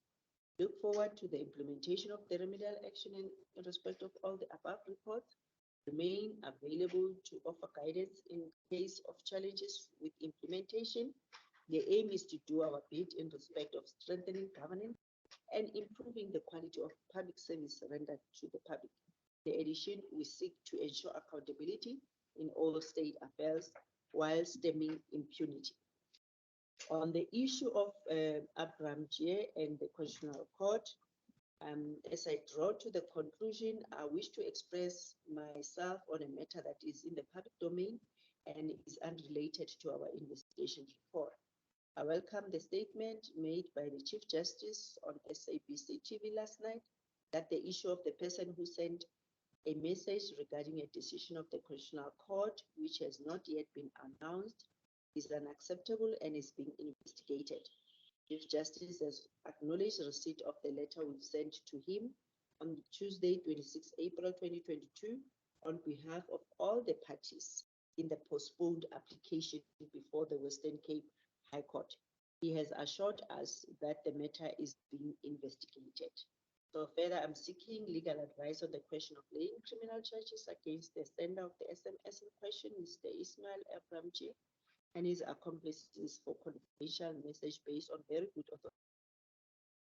Look forward to the implementation of the remedial action in respect of all the above reports. Remain available to offer guidance in case of challenges with implementation. The aim is to do our bit in respect of strengthening governance and improving the quality of public service rendered to the public. In addition, we seek to ensure accountability in all state affairs while stemming impunity. On the issue of Abraham J. and the Constitutional Court, as I draw to the conclusion, I wish to express myself on a matter that is in the public domain and is unrelated to our investigation report. I welcome the statement made by the Chief Justice on SABC TV last night that the issue of the person who sent a message regarding a decision of the Constitutional Court, which has not yet been announced, is unacceptable and is being investigated. Chief Justice has acknowledged receipt of the letter we sent to him on Tuesday, 26 April 2022, on behalf of all the parties in the postponed application before the Western Cape High Court. He has assured us that the matter is being investigated. So further, I'm seeking legal advice on the question of laying criminal charges against the sender of the SMS in question, Mr. Ismail Abraham J, and his accomplices for confidential message based on very good authority.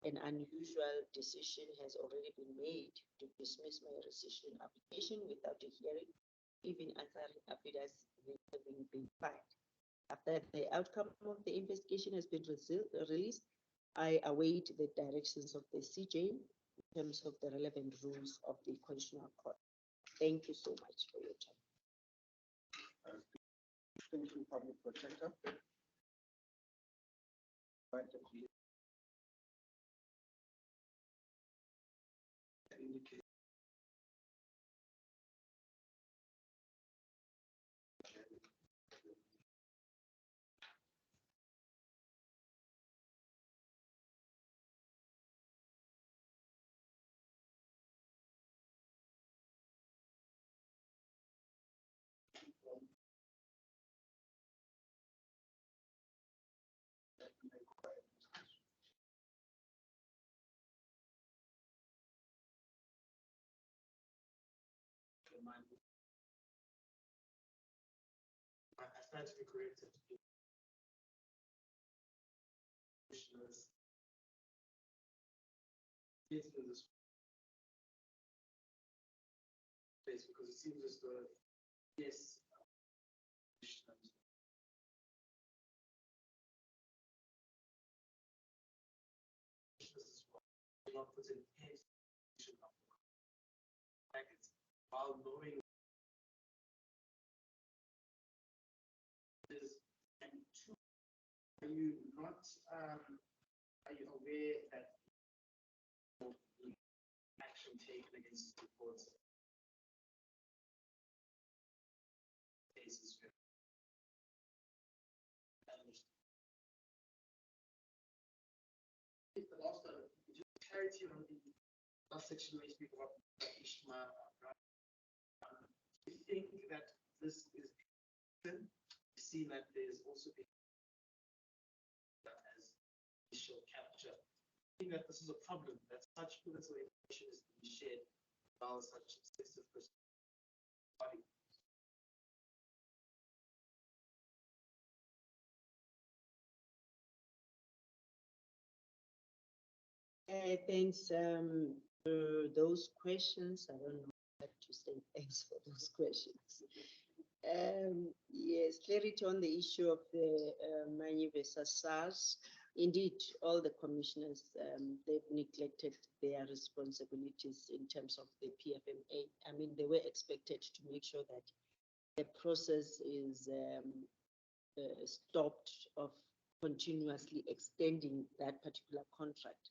An unusual decision has already been made to dismiss my rescission application without a hearing, even answering affidavits having been filed. After the outcome of the investigation has been released, I await the directions of the CJ in terms of the relevant rules of the Constitutional Court. Thank you so much for your time. Thank you, Public Protector. Indicate. I stand to be corrected. Commissioners, yes, in this place, because it seems as though yes, commissioners. As well, do not put in any position of the packets while knowing is, and two, are you not are you aware that taken against reports. Cases. The last clarity on the last section where you speak about Ishma. Do you think that this is seen that there's also been as initial capture? I think that this is a problem that such political information is being shared while such sensitive body. Thanks for those questions. I don't know what to say. Thanks for those questions. Yes, clarity on the issue of the Manyi versus SARS. Indeed, all the commissioners, they've neglected their responsibilities in terms of the PFMA. I mean, they were expected to make sure that the process is stopped of continuously extending that particular contract.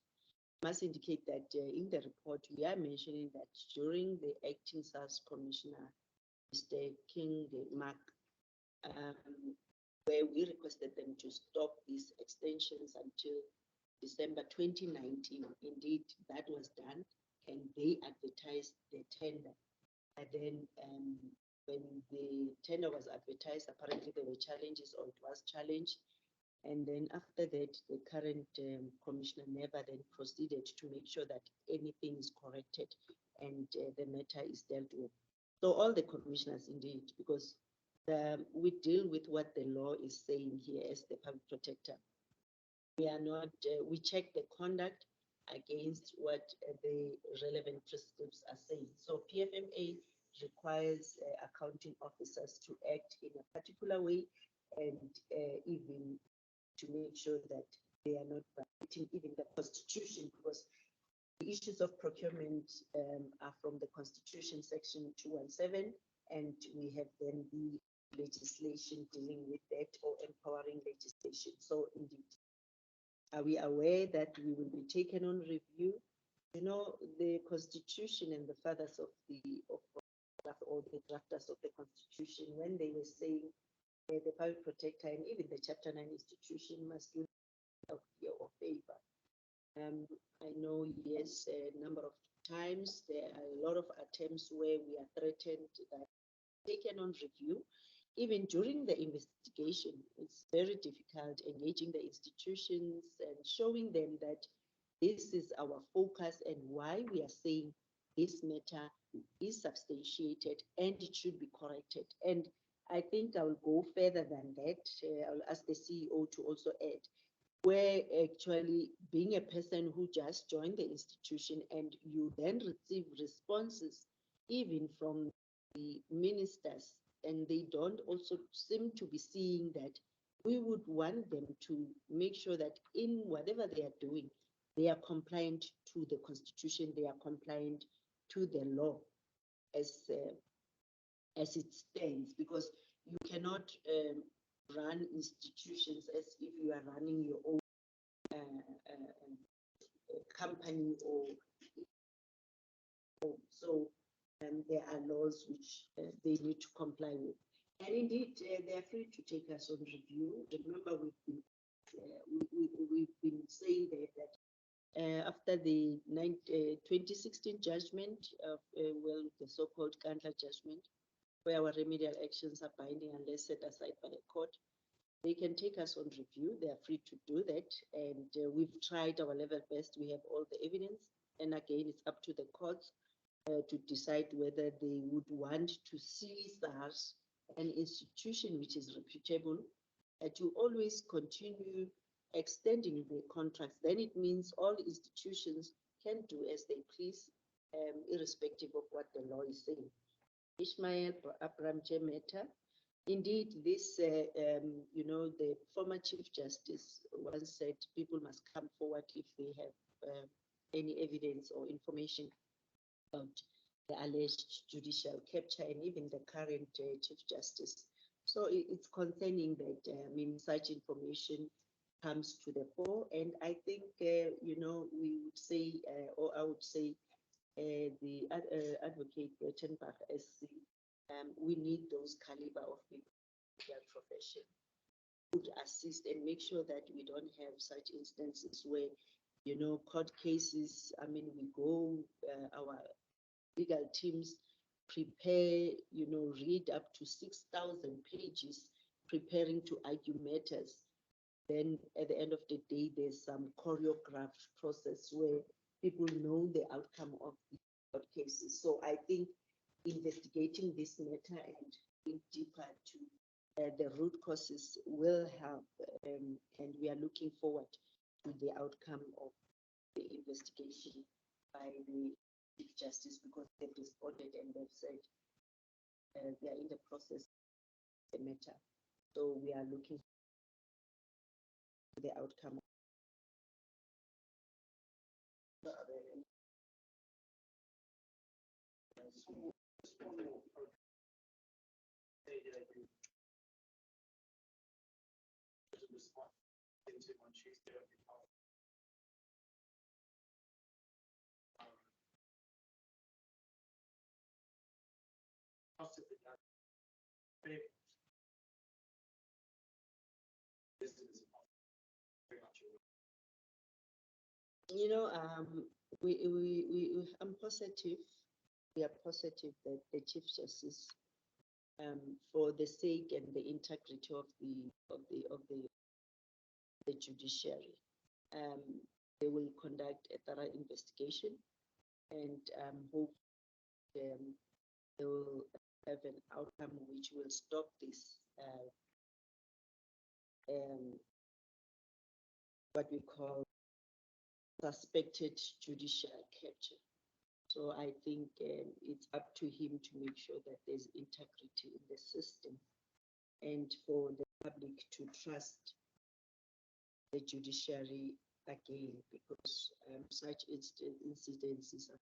Must indicate that in the report, we are mentioning that during the acting SARS commissioner, Mr. King Mark, where we requested them to stop these extensions until December 2019. Indeed, that was done, and they advertised the tender. And then when the tender was advertised, apparently there were challenges, or it was challenged. And then after that, the current commissioner never then proceeded to make sure that anything is corrected and the matter is dealt with. So all the commissioners, indeed, because we deal with what the law is saying here as the public protector. We are not, we check the conduct against what the relevant prescripts are saying. So PFMA requires accounting officers to act in a particular way and even to make sure that they are not violating even the Constitution, because the issues of procurement are from the Constitution, Section 217, and we have then the legislation dealing with that, or empowering legislation. So indeed, are we aware that we will be taken on review? You know, the Constitution and the fathers of the or the drafters of the Constitution, when they were saying the public protector and even the Chapter 9 institution must give of fear or favor. I know, yes, a number of times there are a lot of attempts where we are threatened that taken on review. Even during the investigation, it's very difficult engaging the institutions and showing them that this is our focus and why we are saying this matter is substantiated and it should be corrected. And I think I will go further than that. I'll ask the CEO to also add, where actually being a person who just joined the institution and you then receive responses even from the ministers, and they don't also seem to be seeing that, we would want them to make sure that in whatever they are doing, they are compliant to the Constitution, they are compliant to the law as it stands, because you cannot run institutions as if you are running your own company or so. There are laws which they need to comply with, and indeed they are free to take us on review. Remember, we've been saying that after the 2016 judgment of well, the so-called Kandla judgment, where our remedial actions are binding unless set aside by the court, they can take us on review. They are free to do that, and we've tried our level best. We have all the evidence, and again, it's up to the courts to decide whether they would want to see SARS, an institution which is reputable, to always continue extending the contracts. Then it means all institutions can do as they please, irrespective of what the law is saying. Ishmael Abraham Jemeta, indeed, this, you know, the former Chief Justice once said people must come forward if they have any evidence or information about the alleged judicial capture, and even the current Chief Justice. So it's concerning that, I mean, such information comes to the fore. And I think, you know, we would say, or I would say, the advocate Bertenbach SC, we need those caliber of people in their profession to assist and make sure that we don't have such instances where, you know, court cases, I mean, we go, our legal teams prepare, you know, read up to 6,000 pages preparing to argue matters. Then at the end of the day, there's some choreographed process where people know the outcome of the court cases. So I think investigating this matter and going deeper to the root causes will help, and we are looking forward to the outcome of the investigation by the Chief Justice, because they've responded and they've said they are in the process of the matter. So we are looking for the outcome. On Tuesday of the month. Possibly not. Very much. You know, I'm positive. We are positive that the Chief Justice, for the sake and the integrity of the judiciary, they will conduct a thorough investigation, and hope they will have an outcome which will stop this what we call suspected judicial capture. So I think it's up to him to make sure that there's integrity in the system, and for the public to trust the judiciary again, because such incidences are